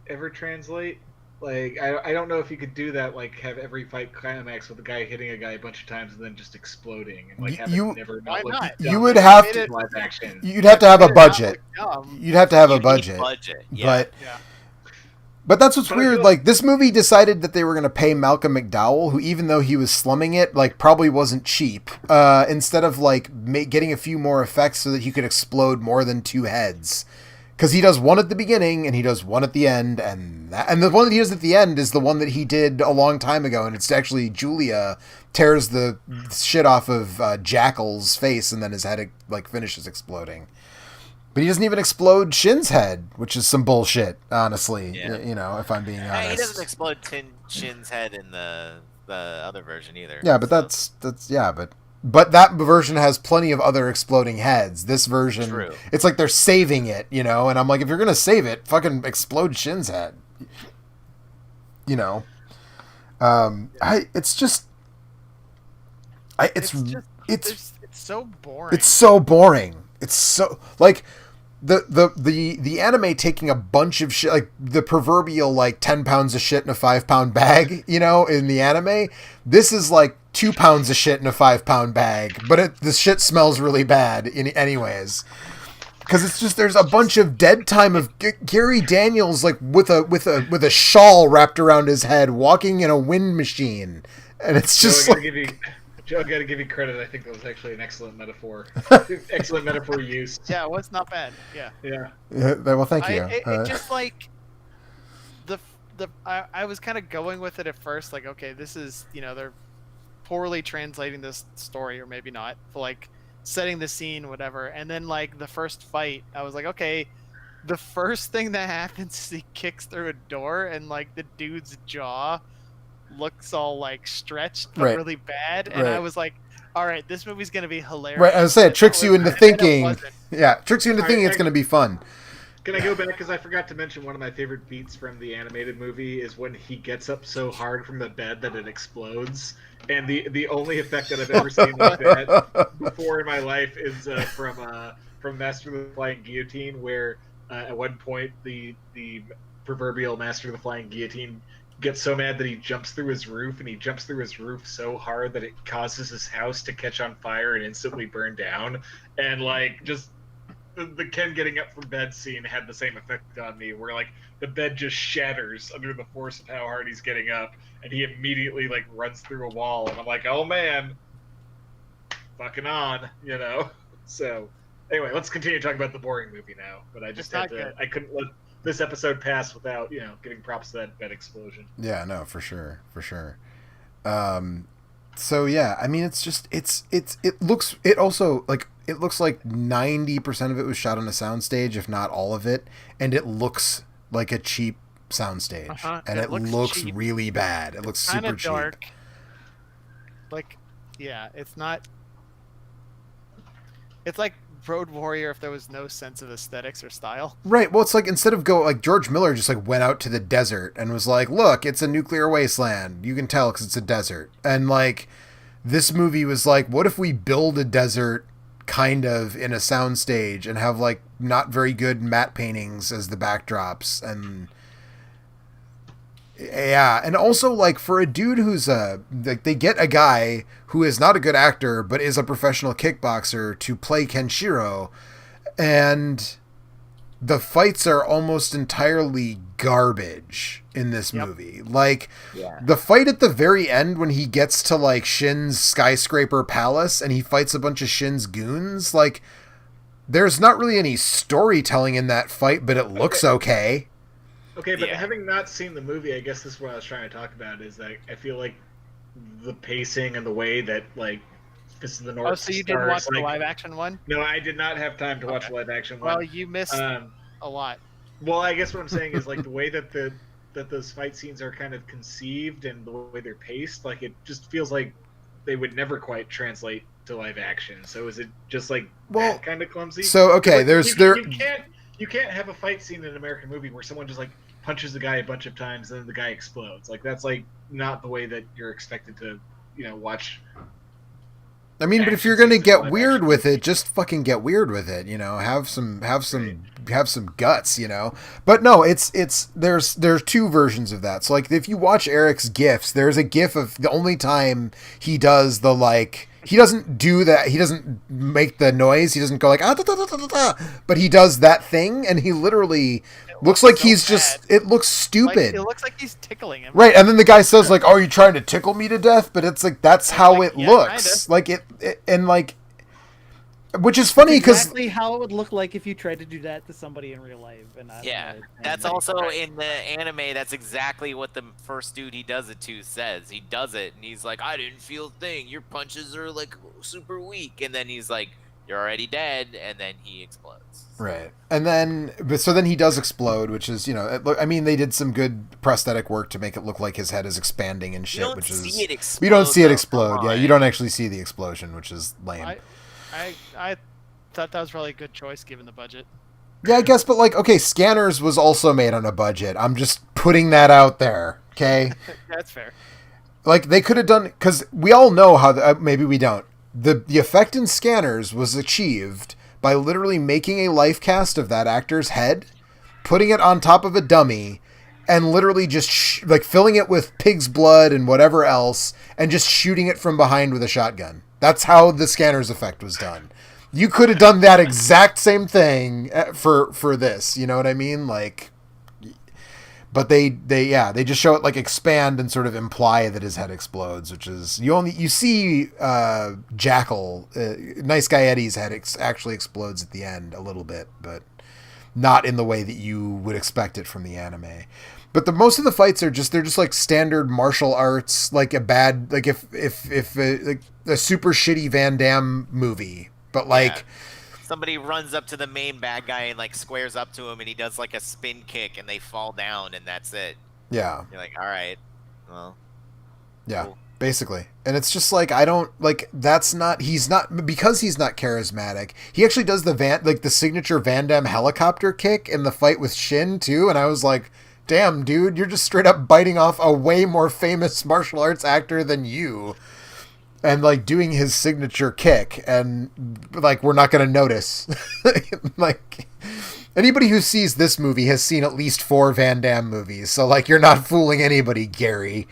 ever translate? Like, I don't know if you could do that. Like, have every fight climax with the guy hitting a guy a bunch of times and then just exploding, and like have it never. Why not? You would have to. Live action. You'd have to have a budget. You'd have to have a budget. Yeah. But that's what's weird. Like, this movie decided that they were going to pay Malcolm McDowell, who, even though he was slumming it, like, probably wasn't cheap. Instead of like getting a few more effects so that he could explode more than two heads. Because he does one at the beginning, and he does one at the end, and the one that he does at the end is the one that he did a long time ago, and it's actually Julia tears the shit off of Jackal's face, and then his head like finishes exploding. But he doesn't even explode Shin's head, which is some bullshit, honestly. Yeah. You know, if I'm being honest. He doesn't explode Shin's head in the other version either. Yeah, but that's But that version has plenty of other exploding heads. This version, True. It's like they're saving it, you know? And I'm like, if you're going to save it, fucking explode Shin's head. You know? It's so boring. It's so boring. It's so, like, the anime taking a bunch of shit, like the proverbial like 10 pounds of shit in a 5-pound bag, you know, in the anime. This is like 2 pounds of shit in a 5-pound bag, but the shit smells really bad anyways. Because it's just, there's a bunch of dead time of Gary Daniels like with a shawl wrapped around his head, walking in a wind machine, and it's just Joe, I gotta give you credit. I think that was actually an excellent metaphor. Excellent metaphor use. Yeah, well, it's not bad. Yeah. Well, thank you. It just like I was kind of going with it at first, like, okay, this is, you know, they're poorly translating this story, or maybe not, for like setting the scene, whatever. And then like the first fight, I was like, okay, the first thing that happens is he kicks through a door, and like the dude's jaw looks all like stretched but really bad, and I was like, all right, this movie's gonna be hilarious. Right, I was saying, it tricks you into thinking. Yeah, tricks you into thinking it's gonna be fun. Can I go back, because I forgot to mention one of my favorite beats from the animated movie is when he gets up so hard from the bed that it explodes. And the only effect that I've ever seen like that before in my life is from Master of the Flying Guillotine, where at one point the proverbial Master of the Flying Guillotine gets so mad that he jumps through his roof, and he jumps through his roof so hard that it causes his house to catch on fire and instantly burn down. And like just the Ken getting up from bed scene had the same effect on me, where like the bed just shatters under the force of how hard he's getting up, and he immediately like runs through a wall, and I'm like, oh man, fucking on, you know. So anyway, let's continue talking about the boring movie now. But I just had to, I couldn't let this episode pass without, you know, giving props to that bed explosion. Yeah, no, for sure. So yeah, I mean, it's just it looks like 90% of it was shot on a soundstage, if not all of it, and it looks like a cheap soundstage, and it looks cheap. Really bad. It looks super cheap. Dark. Like, yeah, it's not. It's like Road Warrior if there was no sense of aesthetics or style. Right. Well, it's like instead of George Miller just like went out to the desert and was like, look, it's a nuclear wasteland. You can tell because it's a desert. And like this movie was like, what if we build a desert kind of in a soundstage and have like not very good matte paintings as the backdrops? And yeah, and also like for a dude who's like they get a guy who is not a good actor but is a professional kickboxer to play Kenshiro, and the fights are almost entirely garbage in this movie. Like the fight at the very end when he gets to like Shin's skyscraper palace and he fights a bunch of Shin's goons, like there's not really any storytelling in that fight, but it looks okay. Okay, but having not seen the movie, I guess this is what I was trying to talk about, is that I feel like the pacing and the way that, like, Fist of the North Star... Oh, so you didn't watch the live-action one? No, I did not have time to watch the live-action one. Well, you missed a lot. Well, I guess what I'm saying is, like, the way that those fight scenes are kind of conceived and the way they're paced, like, it just feels like they would never quite translate to live action. So is it just, like, that kind of clumsy? So, okay, like, you can't have a fight scene in an American movie where someone just, like, punches the guy a bunch of times and then the guy explodes. Like, that's like not the way that you're expected to, you know, watch. I mean, but if you're going to get weird with it, just fucking get weird with it, you know, have some guts, you know. But no, there's two versions of that. So like if you watch Eric's GIFs, there's a GIF of the only time he does the like, he doesn't do that. He doesn't make the noise. He doesn't go like, but he does that thing, and he literally looks like he's just, it looks stupid. Like, it looks like he's tickling him. Right, and then the guy says like, "Oh, are you trying to tickle me to death?" But it's like that's how it looks. Kinda. Like it, and like, which is funny because exactly how it would look like if you tried to do that to somebody in real life. And that's also in the anime. That's exactly what the first dude he does it to says. He does it, and he's like, "I didn't feel a thing. Your punches are like super weak." And then he's like, "You're already dead," and then he explodes. Right, and then then he does explode, which is, you know, I mean, they did some good prosthetic work to make it look like his head is expanding and shit. Which is you don't see it explode. Yeah, you don't actually see the explosion, which is lame. I thought that was probably a good choice given the budget. Yeah, I guess, but like, okay, Scanners was also made on a budget. I'm just putting that out there, okay? That's fair. Like, they could have done, because we all know how, maybe we don't. The effect in Scanners was achieved by literally making a life cast of that actor's head, putting it on top of a dummy, and literally just like filling it with pig's blood and whatever else, and just shooting it from behind with a shotgun. That's how the Scanners effect was done. You could have done that exact same thing for this, you know what I mean? Like, but they just show it like expand and sort of imply that his head explodes, which is you see Jackal, Nice Guy Eddie's head actually explodes at the end a little bit, but not in the way that you would expect it from the anime. But most of the fights are they're just like standard martial arts, like a bad, like if like a super shitty Van Damme movie, but like somebody runs up to the main bad guy and like squares up to him and he does like a spin kick and they fall down and that's it. Yeah. You're like, all right, well. Yeah, cool. Basically. And it's just like, I don't like, because he's not charismatic. He actually does the signature Van Damme helicopter kick in the fight with Shin too. And I was like, damn, dude, you're just straight up biting off a way more famous martial arts actor than you. And, like, doing his signature kick. And, like, we're not going to notice. Like, Anybody who sees this movie has seen at least 4 Van Damme movies, so like you're not fooling anybody, Gary.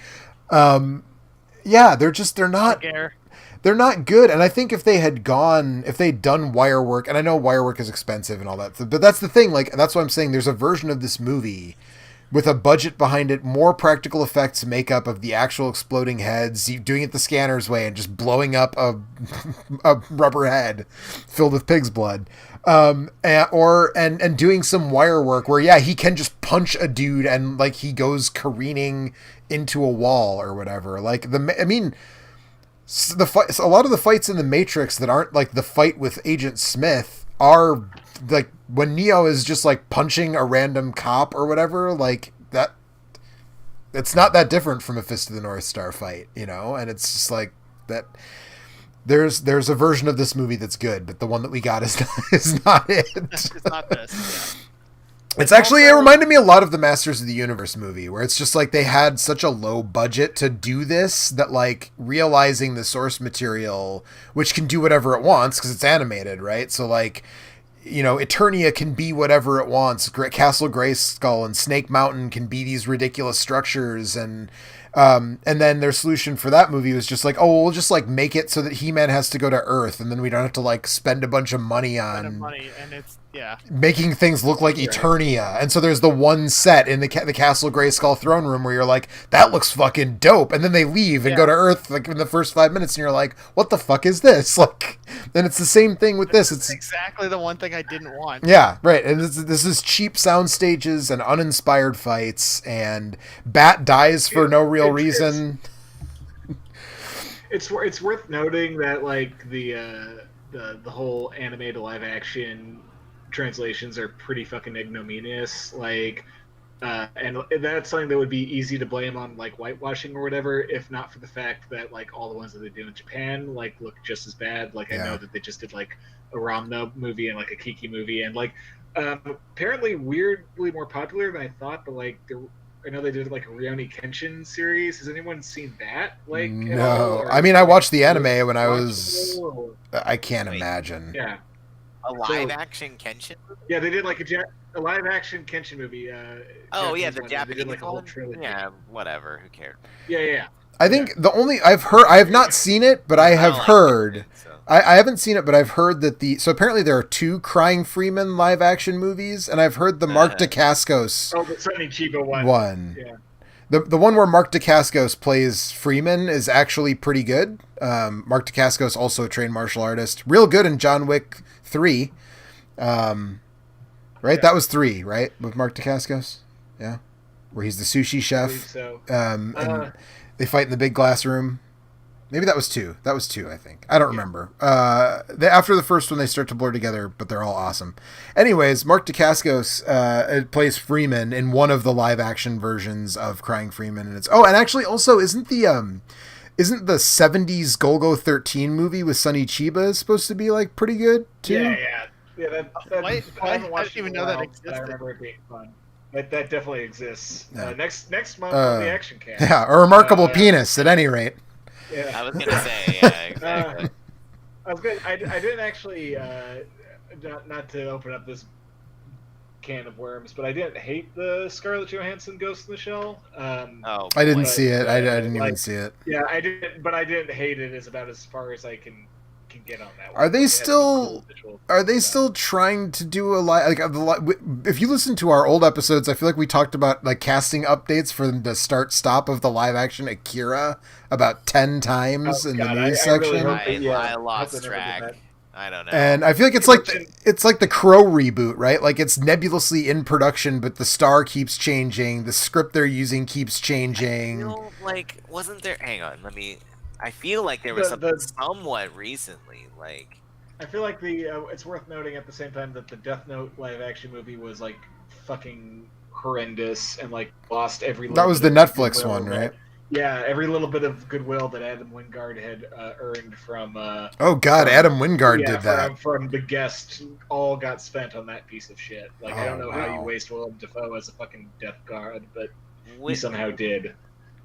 Yeah, they're not good. And I think if they'd done wire work, and I know wire work is expensive and all that, but that's the thing. Like that's what I'm saying. There's a version of this movie with a budget behind it, more practical effects, makeup of the actual exploding heads, doing it the scanner's way, and just blowing up a rubber head filled with pig's blood. And doing some wire work where, yeah, he can just punch a dude and like he goes careening into a wall or whatever. Like a lot of the fights in the Matrix that aren't like the fight with Agent Smith are like when Neo is just like punching a random cop or whatever, like that. It's not that different from a Fist of the North Star fight, you know, and it's just like that. There's a version of this movie that's good, but the one that we got is not it. It's not this. Yeah. It's actually, it reminded me a lot of the Masters of the Universe movie, where it's just like they had such a low budget to do this that like realizing the source material, which can do whatever it wants because it's animated, right? So like, you know, Eternia can be whatever it wants. Castle Grayskull and Snake Mountain can be these ridiculous structures, and then their solution for that movie was just like, oh, we'll just like make it so that He-Man has to go to Earth, and then we don't have to like spend a bunch of money on and it's making things look like Eternia. And so there's the one set in the Castle Grayskull throne room where you're like, that looks fucking dope, and then they leave and go to Earth like in the first 5 minutes, and you're like, what the fuck is this? Like, and it's the same thing with this. It's exactly the one thing I didn't want. Yeah, right. And this is cheap sound stages and uninspired fights, and Bat dies for no real reason. It's worth noting that like the whole anime to live action translations are pretty fucking ignominious. Like, and that's something that would be easy to blame on like whitewashing or whatever, if not for the fact that like all the ones that they do in Japan like look just as bad. Like I know that they just did like a Ramna movie and like a Kiki movie, and like apparently weirdly more popular than I thought. But like I know they did like a Rurouni Kenshin series. Has anyone seen that? Like, no. I mean, I watched the anime when I was. I can't imagine. Yeah. A live-action Kenshin movie? Yeah, they did like a live-action Kenshin movie. the Japanese like a whole trilogy. Yeah, whatever. Who cared? Yeah. I think I have not seen it, but I have heard. I haven't seen it, but I've heard that so apparently there are 2 Crying Freeman live-action movies, and I've heard the Mark Dicascos. Oh, the Sonny Chiba one. Yeah. The one where Mark Dacascos plays Freeman is actually pretty good. Mark Dacascos, also a trained martial artist, real good in John Wick 3. Right? Yeah. That was 3, right? With Mark Dacascos? Yeah. Where he's the sushi chef. I believe so. And they fight in the big glass room. Maybe that was 2. That was 2, I think. I don't remember. After the first one, they start to blur together, but they're all awesome. Anyways, Mark Dacascos plays Freeman in one of the live-action versions of Crying Freeman, and and actually also isn't the 70s Golgo 13 movie with Sonny Chiba supposed to be like pretty good too? Yeah. I didn't even know that existed. I remember it being fun. That definitely exists. Yeah. Next month on the Action Cast. Yeah, a remarkable penis at any rate. Yeah. I was gonna say, yeah, exactly. I was good. I didn't actually, not to open up this can of worms, but I didn't hate the Scarlett Johansson Ghost in the Shell. I didn't see it. I didn't even see it. Yeah, I didn't, but I didn't hate it. Is about as far as I can get on that one. Are they still trying to do a like if you listen to our old episodes, I feel like we talked about like casting updates for the stop of the live action Akira about 10 times in the news section. I lost track. I don't know. And I feel like it's like the Crow reboot, right? Like it's nebulously in production, but the star keeps changing, the script they're using keeps changing. I feel like wasn't there? Hang on, I feel like there was something somewhat recently, like. I feel like it's worth noting at the same time that the Death Note live action movie was like fucking horrendous and like lost every. That was the Netflix one, right? Yeah, every little bit of goodwill that Adam Wingard had earned from. Oh God, Adam Wingard did that. From The Guest, all got spent on that piece of shit. Like I don't know how you waste Willem Dafoe as a fucking death god, but he somehow did.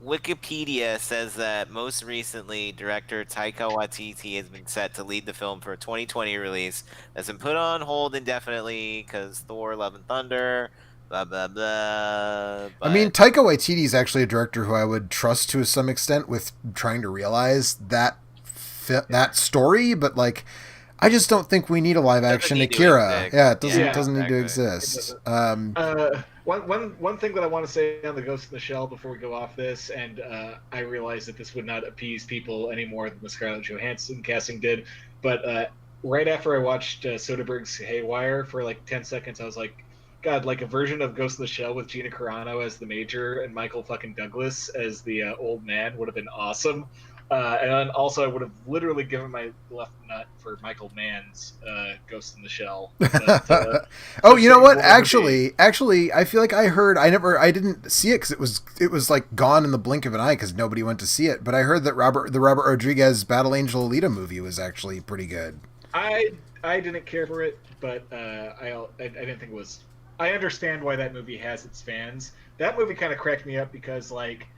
Wikipedia says that most recently, director Taika Watiti has been set to lead the film for a 2020 release that's been put on hold indefinitely because Thor: Love and Thunder, blah blah blah. But I mean, Taika Waititi is actually a director who I would trust to some extent with trying to realize that story, but like, I just don't think we need a live action Akira. Yeah, it doesn't need to exist. One thing that I want to say on the Ghost in the Shell before we go off this, and I realize that this would not appease people any more than the Scarlett Johansson casting did, but right after I watched Soderbergh's Haywire for like 10 seconds, I was like, God, like a version of Ghost in the Shell with Gina Carano as the Major and Michael fucking Douglas as the old man would have been awesome. And then also I would have literally given my left nut for Michael Mann's Ghost in the Shell. But, oh, you know what? Actually, I feel like I didn't see it because it was like gone in the blink of an eye because nobody went to see it. But I heard that the Robert Rodriguez Battle Angel Alita movie was actually pretty good. I didn't care for it, but I didn't think it was. I understand why that movie has its fans. That movie kind of cracked me up because like.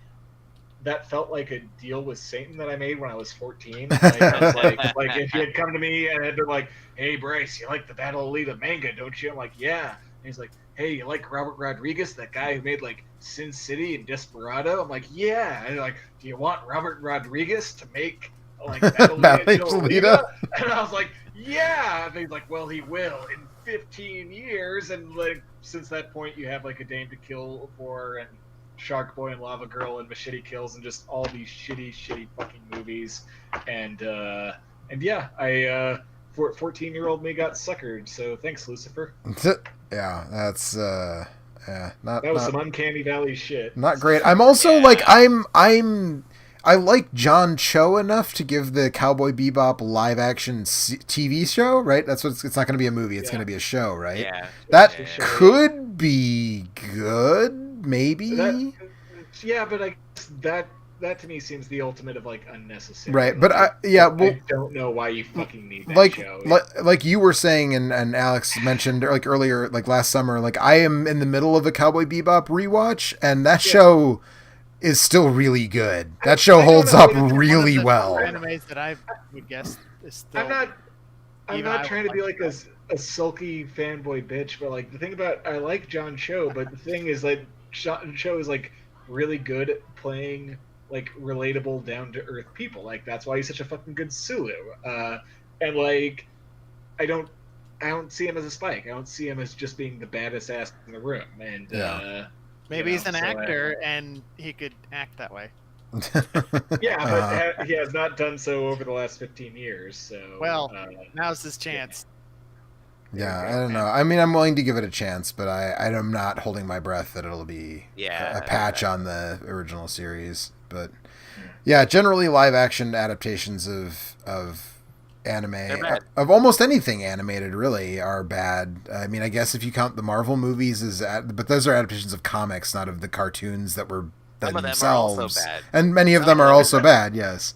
That felt like a deal with Satan that I made when I was 14. Like, I was like if he had come to me and had been like, "Hey, Bryce, you like the Battle of Alita manga, don't you?" I'm like, "Yeah." And he's like, "Hey, you like Robert Rodriguez, that guy who made like Sin City and Desperado?" I'm like, "Yeah." And they're like, "Do you want Robert Rodriguez to make like Battle Alita?" And I was like, "Yeah." And he's like, "Well, he will in 15 years." And like since that point, you have like A Dame to Kill for and Shark Boy and Lava Girl and Machete Kills and just all these shitty fucking movies, and yeah, 14-year-old me got suckered. So thanks, Lucifer. Yeah, that's not that was some uncanny valley shit. Not great. I'm also like I like John Cho enough to give the Cowboy Bebop live action TV show, right? That's what it's not going to be a movie. It's going to be a show, right? Yeah. That could be good. Maybe. But I guess that to me seems the ultimate of like unnecessary. Right, but I don't know why you fucking need that show. Like you were saying, and Alex mentioned like earlier, like last summer, like I am in the middle of a Cowboy Bebop rewatch, and that show is still really good. That show holds up really well. Animes that I would guess is still. I'm not trying to be like a sulky fanboy bitch, but like the thing about I like John Cho, but the thing is like John Cho is like really good at playing like relatable, down to earth people. Like that's why he's such a fucking good Sulu. And like I don't see him as a Spike. I don't see him as just being the baddest ass in the room. And maybe he's an actor and he could act that way. Yeah, but he has not done so over the last 15 years. So now's his chance. Yeah, I don't know. I mean, I'm willing to give it a chance, but I'm not holding my breath that it'll be a patch on the original series. But yeah, generally live action adaptations of anime, of almost anything animated, really are bad. I mean, I guess if you count the Marvel movies but those are adaptations of comics, not of the cartoons that were themselves. Them are also bad. And many of them are also bad. Yes.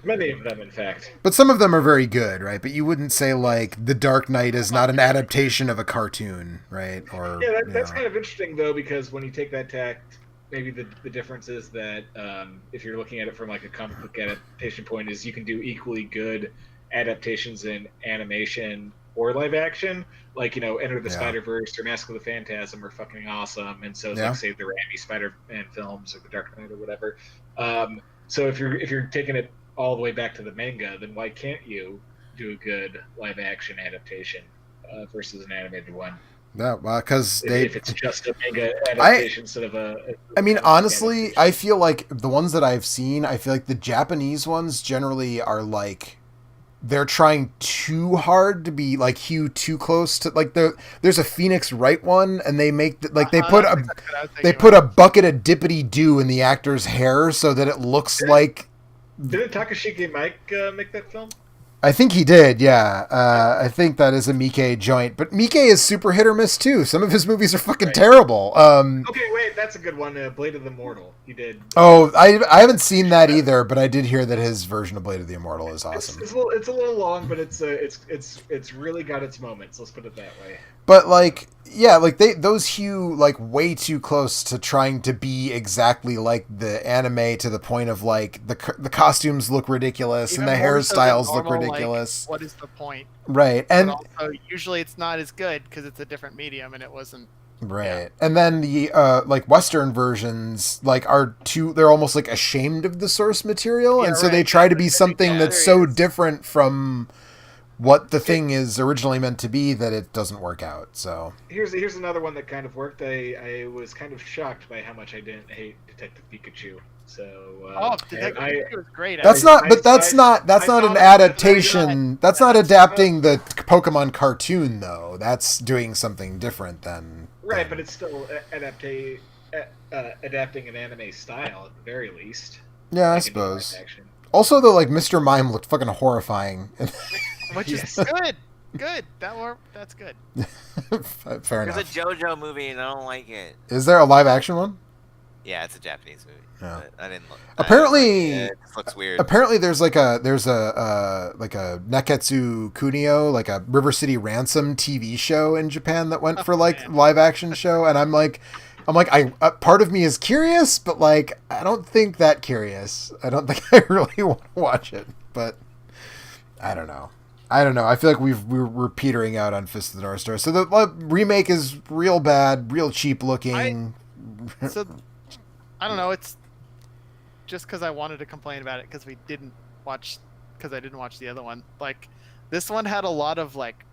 Many of them, in fact. But some of them are very good, right? But you wouldn't say, like, The Dark Knight is not an adaptation of a cartoon, right? Or that's kind of interesting, though, because when you take that tact, maybe the difference is that if you're looking at it from, like, a comic book adaptation point is you can do equally good adaptations in animation or live action. Like, Enter the Spider-Verse or Mask of the Phantasm are fucking awesome. And so, like, say, the Raimi Spider-Man films or The Dark Knight or whatever. So if you're taking it all the way back to the manga, then why can't you do a good live action adaptation versus an animated one? Yeah, well, because if it's just a manga adaptation instead of I mean, honestly, I feel like the ones that I've seen, I feel like the Japanese ones generally are like they're trying too hard to be like hew too close to like there's a Phoenix Wright one, and they make they put a bucket of dippity doo in the actor's hair so that it looks like. Didn't Takashiki Mike make that film? I think he did, yeah. I think that is a Miike joint. But Miike is super hit or miss, too. Some of his movies are fucking terrible. Okay, that's a good one. Blade of the Immortal. He did. Oh, I haven't seen that either, but I did hear that his version of Blade of the Immortal is awesome. It's a little long, but it's really got its moments. Let's put it that way. But like, yeah, like those hew like way too close to trying to be exactly like the anime, to the point of like the costumes look ridiculous Even and the more so than hairstyles look normal, ridiculous. Like, what is the point? Right, and but also, usually it's not as good because it's a different medium, and it wasn't. Right. Yeah. And then the like Western versions like are they're almost like ashamed of the source material, Yeah, and so right. they try to be That's something that's so hilarious. different from what the thing is originally meant to be that it doesn't work out. So Here's another one that kind of worked. I was kind of shocked by how much I didn't hate Detective Pikachu. So Detective Pikachu was great. that's actually. that's not an thought it was adaptation. That's not adapting the Pokemon cartoon though. That's doing something different than right, but it's still adapting an anime style at the very least. yeah, I Like, in live suppose. action. Also, though, like Mr. Mime looked fucking horrifying. Which Yes. is good. Good. That's good. Fair There's enough. a JoJo movie and I don't like it. Is there a live action one? Yeah, it's a Japanese movie. Yeah. But I didn't look. Apparently- it just looks weird. Apparently, there's a Neketsu Kunio, like a River City Ransom TV show in Japan that went for like man. live action show, and I'm like, part of me is curious, but like, I don't think that curious. I don't think I really want to watch it, but I don't know. I feel like we're petering out on Fist of the North Star. So the remake is real bad, real cheap looking. So I don't know. It's just because I wanted to complain about it because I didn't watch the other one. Like this one had a lot of like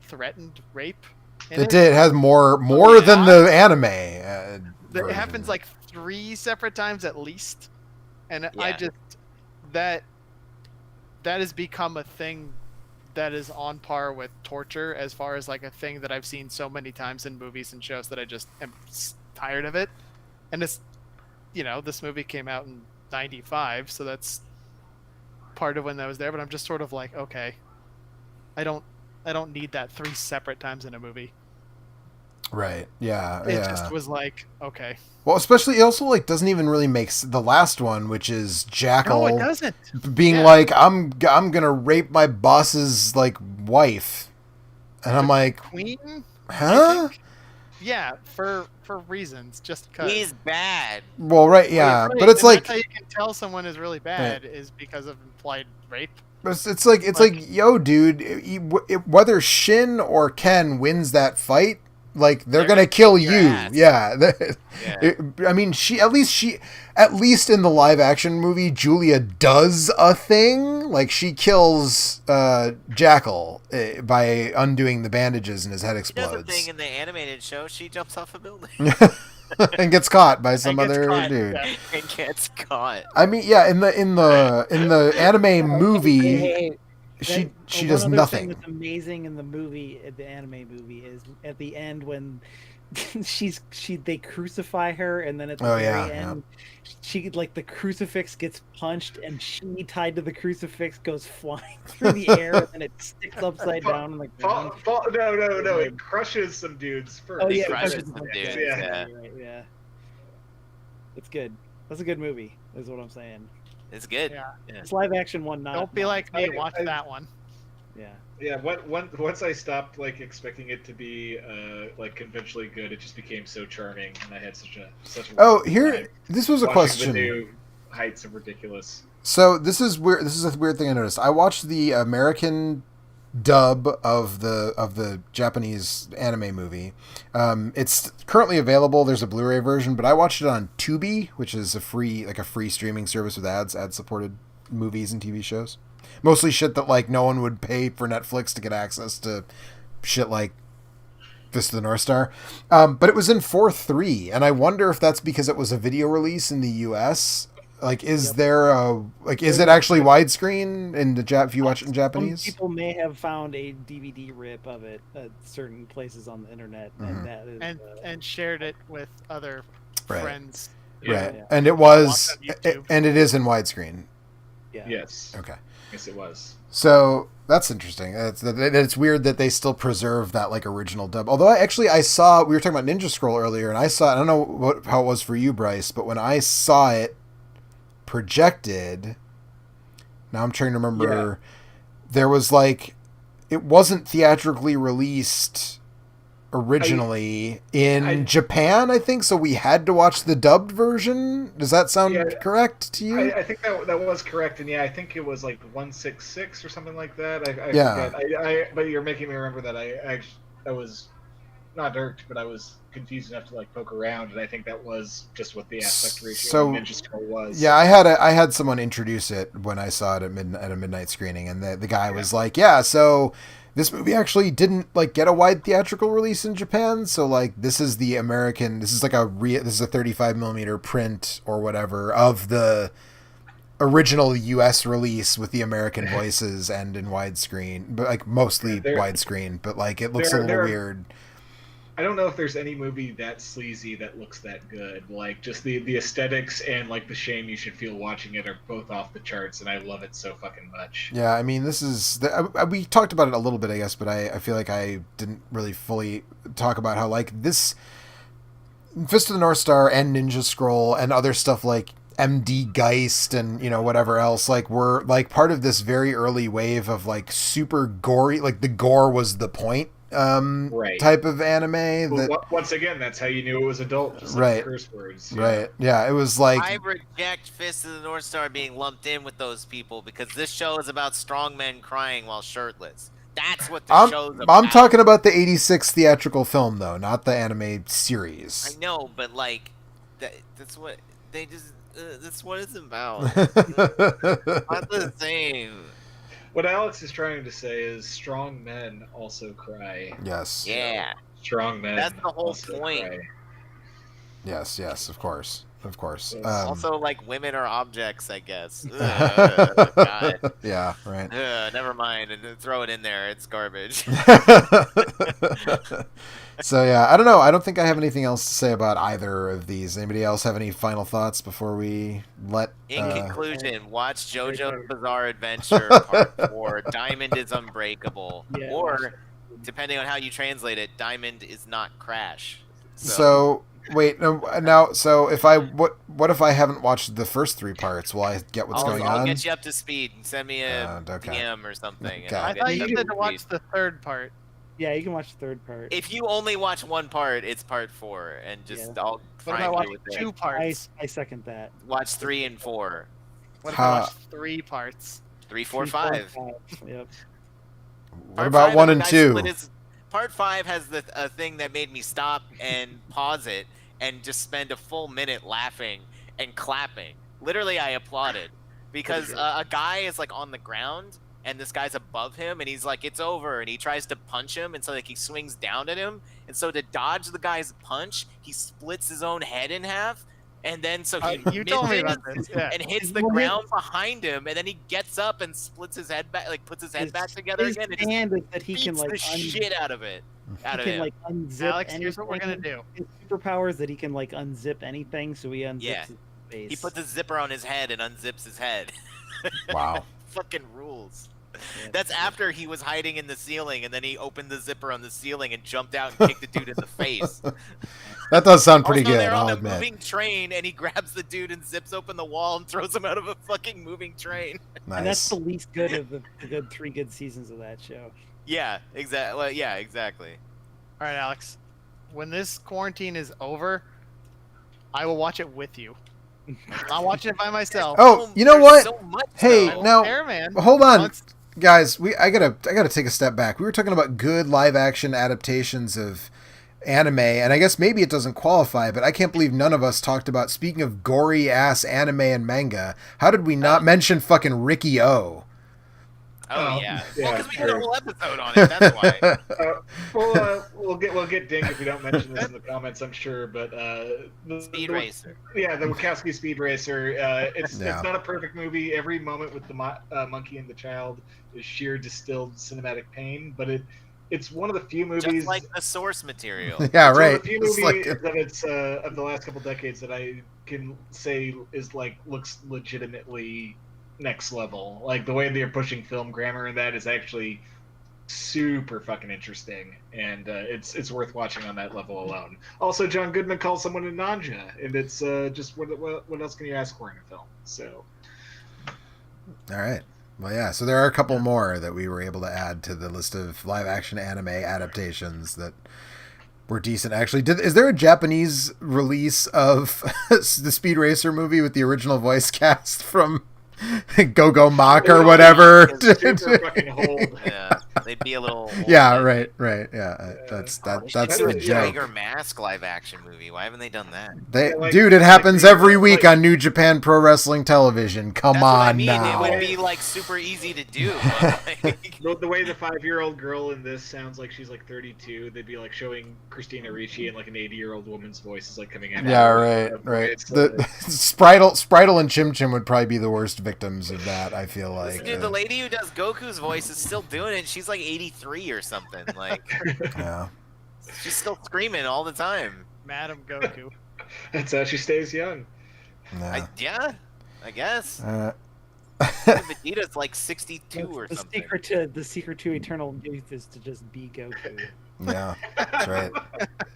threatened rape. In It did. It has more than yeah. the anime. It version. happens like 3 separate times at least, and I Yeah. just that has become a thing that is on par with torture as far as like a thing that I've seen so many times in movies and shows that I just am tired of it. And it's, this movie came out in '95, so that's part of when that was there. But I'm just sort of like, okay, I don't need that 3 separate times in a movie. Right. Yeah. It yeah. just was like, okay. Well, especially it also like doesn't even really make the last one, which is Jackal, No, it doesn't. being Yeah. like, I'm gonna rape my boss's like wife, and I'm like, Queen? I huh? think? Yeah, for reasons, just because. He's bad. Well, right, yeah, Right, but it's and like that's how you can tell someone is really bad is because of implied rape. it's like yo, dude, whether Shin or Ken wins that fight, like they're gonna kill kick your you. ass. Yeah. Yeah. I mean, at least in the live action movie, Julia does a thing. Like she kills Jackal by undoing the bandages and his head She does a explodes. thing in the animated show. She jumps off a building And gets caught by some And gets other caught, dude. yeah. and gets caught. I mean, yeah, in the anime movie, Hey, she one does other nothing. Thing that's amazing in the movie, the anime movie, is at the end when they crucify her, and then at the Oh, very yeah, end, she like the crucifix gets punched, and she tied to the crucifix goes flying through the air, and it sticks upside down on the ground. No! It crushes some dudes first. Oh yeah, crushes crushes some them. dudes, yeah. Right, yeah. It's good. That's a good movie. Is what I'm saying. It's good. Yeah. It's live action one. Not Don't be like me. Watch I- that one. Yeah. Yeah, once I stopped like expecting it to be like conventionally good, it just became so charming, and I had such a Oh, time here, this was a watching question. The new heights of ridiculous. So this is weird. This is a weird thing I noticed. I watched the American dub of the Japanese anime movie. It's currently available. There's a Blu-ray version, but I watched it on Tubi, which is a free streaming service with ad supported movies and TV shows. Mostly shit that like no one would pay for Netflix to get access to. Shit like Fist of the North Star. But it was in 4:3, and I wonder if that's because it was a video release in the US. Like, is there a is it actually widescreen in the if you watch it in Japanese? Some people may have found a DVD rip of it at certain places on the internet, Mhm. and that is And shared it with other Right. friends. Right, Yeah. and it was, Watch on YouTube. and it is in widescreen. yeah. Yes. Okay. Yes, it was. So that's interesting. It's weird that they still preserve that like original dub. Although I saw, we were talking about Ninja Scroll earlier, and I don't know how it was for you, Bryce, but when I saw it projected, now I'm trying to remember, there was like, it wasn't theatrically released originally in Japan, I think, so we had to watch the dubbed version. Does that sound correct to you? I think that was correct, and I think it was like 166 or something like that. I forget. But you're making me remember that I was not irked, but I was confused enough to like poke around, and I think that was just what the aspect ratio of Ninja Scroll was. Yeah, I had someone introduce it when I saw it at a midnight screening, and the guy was like, so this movie actually didn't like get a wide theatrical release in Japan, so like this is the American, this is like this is a 35mm print or whatever of the original US release with the American voices and in widescreen, but like mostly widescreen, but like it looks a little weird. I don't know if there's any movie that sleazy that looks that good. Like, just the aesthetics and like the shame you should feel watching it are both off the charts, and I love it so fucking much. Yeah, I mean, this is we talked about it a little bit, I guess, but I feel like I didn't really fully talk about how like this Fist of the North Star and Ninja Scroll and other stuff like MD Geist and whatever else like were like part of this very early wave of like super gory, like the gore was the point type of anime. That once again, that's how you knew it was adult, just like right, curse words. Right. Yeah, it was like I reject Fist of the North Star being lumped in with those people because this show is about strong men crying while shirtless. That's what the show's about. I'm talking about the 86 theatrical film though, not the anime series. I know, but like that's what they just that's what it's about. Not the same. What Alex is trying to say is strong men also cry. Yes. Yeah. Strong men. That's the whole point. Cry. Yes, of course. Yes. Also, like, women are objects, I guess. God. Yeah, right. Never mind. Throw it in there. It's garbage. So, yeah, I don't know. I don't think I have anything else to say about either of these. Anybody else have any final thoughts before we let... In conclusion, watch JoJo's Bizarre Adventure Part 4. Diamond is unbreakable. Yeah, or, depending on how you translate it, Diamond is not Crash. So wait, now, so if what if I haven't watched the first three parts? Will I get what's going on? I'll get you up to speed and send me a DM or something. Okay. I thought you said to watch the third part. Yeah, you can watch the third part. If you only watch one part, it's part 4, and just I'll what if I watch two parts? I second that. Watch 3 and 4. What if I watch 3 parts? 3, 4, 5. Yep. What about 1 and 2? Part 5 has a thing that made me stop and pause it and just spend a full minute laughing and clapping. Literally, I applauded because a guy is like on the ground and this guy's above him and he's like, it's over, and he tries to punch him, and so like he swings down at him, and so to dodge the guy's punch, he splits his own head in half. And then so he you told me about this, and hits the ground behind him, and then he gets up and splits his head back, like puts his head back together again, and just that he can like the shit out of it. He can like unzip. Alex, here's what we're gonna do. His superpower is that he can like unzip anything, so he unzips his face. He puts a zipper on his head and unzips his head. Wow. Fucking rules. That's after he was hiding in the ceiling, and then he opened the zipper on the ceiling and jumped out and kicked the dude in the face. That does sound pretty also, good. They're on I'll a admit. moving train, and he grabs the dude and zips open the wall and throws him out of a fucking moving train. Nice. And that's the least good of the good 3 good seasons of that show. Yeah, exactly. Well, yeah, exactly. All right, Alex. When this quarantine is over, I will watch it with you. I'll watch it by myself. Oh, you know what? So much, Hey, though. now Fair, man. hold on, guys. I gotta take a step back. We were talking about good live action adaptations of anime, and I guess maybe it doesn't qualify, but I can't believe none of us talked about, speaking of gory ass anime and manga, how did we not mention fucking Ricky O? Oh yeah, yeah, because we did a whole episode on it. That's why. We'll get dinged if we don't mention this in the comments, I'm sure. But Speed Racer. Yeah, the Wachowski Speed Racer. It's not a perfect movie. Every moment with the monkey and the child is sheer distilled cinematic pain, but it's one of the few movies, just like the source material. Yeah, it's right. One of the few movies like that it's of the last couple decades that I can say is like looks legitimately next level. Like the way they're pushing film grammar and that is actually super fucking interesting, and it's worth watching on that level alone. Also, John Goodman calls someone a Nanja, and it's just what else can you ask for in a film? So, all right. Well, yeah. So there are a couple more that we were able to add to the list of live action anime adaptations that were decent. Actually, is there a Japanese release of the Speed Racer movie with the original voice cast from Go Go Mock or whatever? Super fucking hold. Yeah, they'd be a little. Yeah, right. Yeah, that's That's the a joke. Tiger Mask live action movie. Why haven't they done that? Dude, it happens every week on New Japan Pro Wrestling Television. Come That's what I on mean. now. It would be like super easy to do. The way the 5-year-old girl in this sounds like she's like 32, they'd be like showing Christina Ricci and like an 80-year-old woman's voice is like coming out. Yeah, right. The Spritle and Chim Chim would probably be the worst victims of that. I feel like. Dude, the lady who does Goku's voice is still doing it. She's like 83 or something. Like, yeah, she's still screaming all the time. Madam Goku. That's how she stays young. yeah. I guess. Vegeta's like 62 or something. The secret to eternal youth is to just be Goku. Yeah, that's right.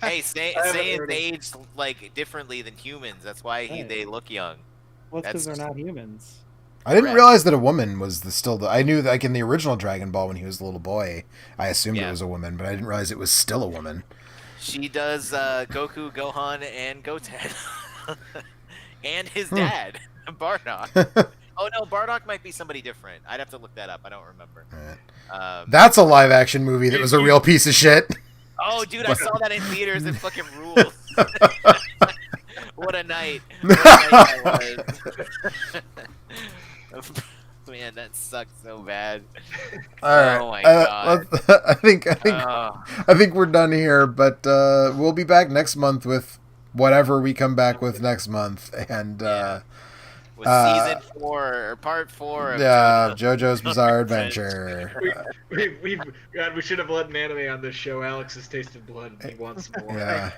Hey, Saiyans age like differently than humans. That's why they look young. Well, because they're not humans. I didn't realize that a woman was I knew like in the original Dragon Ball when he was a little boy, I assumed it was a woman, but I didn't realize it was still a woman. She does Goku, Gohan, and Goten, and his dad, Bardock. Oh no, Bardock might be somebody different. I'd have to look that up. I don't remember. Right. That's a live action movie that was a real piece of shit. Oh, dude, I saw that in theaters. It fucking rules. What a night! What a night that was. Man, that sucked so bad. All right. Oh my god. I think we're done here, but we'll be back next month with whatever we come back with next month, and with season 4 or part 4 of JoJo's Bizarre Adventure. We should have let an anime on this show. Alex has tasted blood and he wants more. Yeah.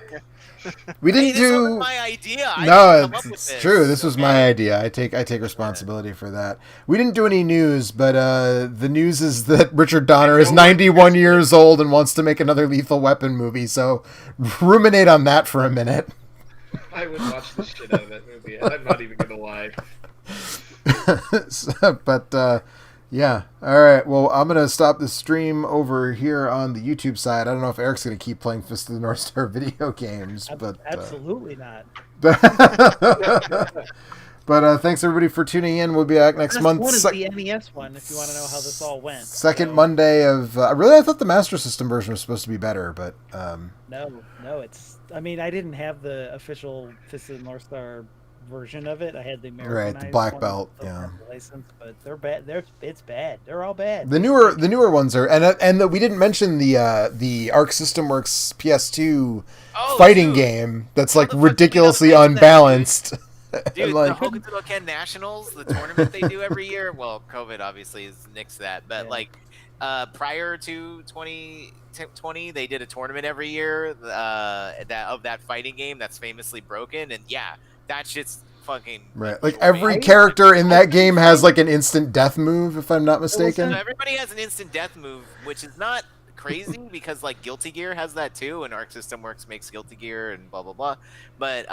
We didn't this wasn't my idea. No, it's true. This was my idea. I take responsibility for that. We didn't do any news, but the news is that Richard Donner is 91 years old and wants to make another Lethal Weapon movie. So ruminate on that for a minute. I would watch the shit out of that movie. I'm not even gonna lie. But yeah, all right. Well, I'm gonna stop the stream over here on the YouTube side. I don't know if Eric's gonna keep playing Fist of the North Star video games, but absolutely not. But thanks everybody for tuning in. We'll be back next month. One is the NES one. If you want to know how this all went. Second Monday of. I thought the Master System version was supposed to be better, but no, it's. I mean, I didn't have the official Fist of the North Star version of it. I had the Americanized the black one, belt, license, but they're bad. It's bad. They're all bad. The newer ones are, and we didn't mention the Arc System Works PS2 fighting game that's like ridiculously unbalanced. Dude, like, the Hokuto no Ken Nationals, the tournament they do every year. Well, COVID obviously has nixed that, but prior to 2020, they did a tournament every year of that fighting game that's famously broken, and that shit's fucking right. Like every character in that game has like an instant death move, if I'm not mistaken. So everybody has an instant death move, which is not crazy because like Guilty Gear has that too, and Arc System Works makes Guilty Gear and blah blah blah. But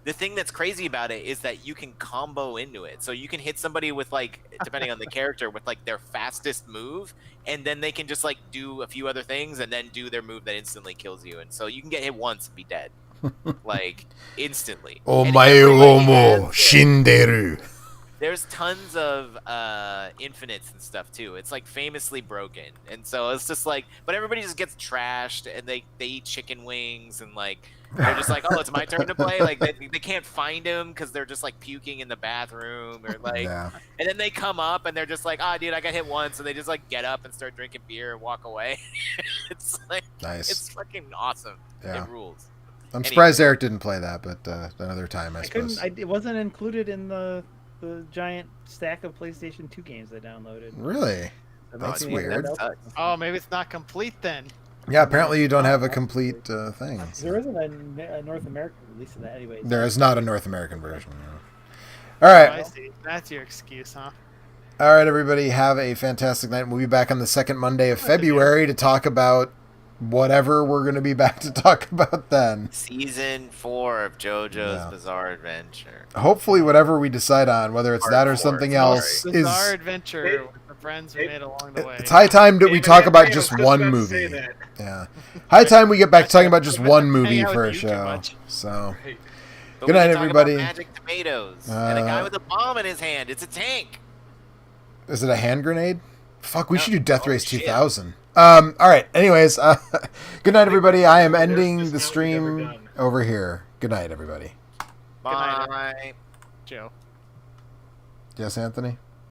the thing that's crazy about it is that you can combo into it. So you can hit somebody with like, depending on the character, with like their fastest move, and then they can just like do a few other things and then do their move that instantly kills you. And so you can get hit once and be dead. Like instantly. Omae shinderu. There's tons of infinites and stuff too. It's like famously broken, and so it's just like, but everybody just gets trashed, and they eat chicken wings, and like they're just like, oh, it's my turn to play. Like they can't find him because they're just like puking in the bathroom, or like, and then they come up and they're just like, oh, dude, I got hit once, and they just like get up and start drinking beer and walk away. It's like nice. It's fucking awesome. Yeah. It rules. I'm surprised Eric didn't play that, but another time I suppose. It wasn't included in the giant stack of PlayStation 2 games I downloaded. Really? That's weird. Oh, maybe it's not complete then. Yeah, apparently you don't have a complete thing. There isn't a North American release of that anyway. There is not a North American version. All Oh, right. I see. That's your excuse, huh? All right, everybody. Have a fantastic night. We'll be back on the second Monday of February to talk about whatever we're going to be back to talk about then. Season 4 of JoJo's Bizarre Adventure. Hopefully, whatever we decide on, whether it's that or Hardcore, something sorry. else, Bizarre is adventure with the friends we made along the way. it's high time that we talk about just one about to movie. say that. Yeah, high time we get back to talking about just one Hang movie out for with a you too show. much. So, Right. But Good we night, can talk everybody. About magic tomatoes and a guy with a bomb in his hand. It's a tank. is it a hand grenade? Fuck, we No. should do Death Oh, Race shit. 2000. All right. Anyways, good night, everybody. I am There's ending just the nothing stream ever done. over here. Good night, everybody. night, Bye. Joe. Yes, Anthony.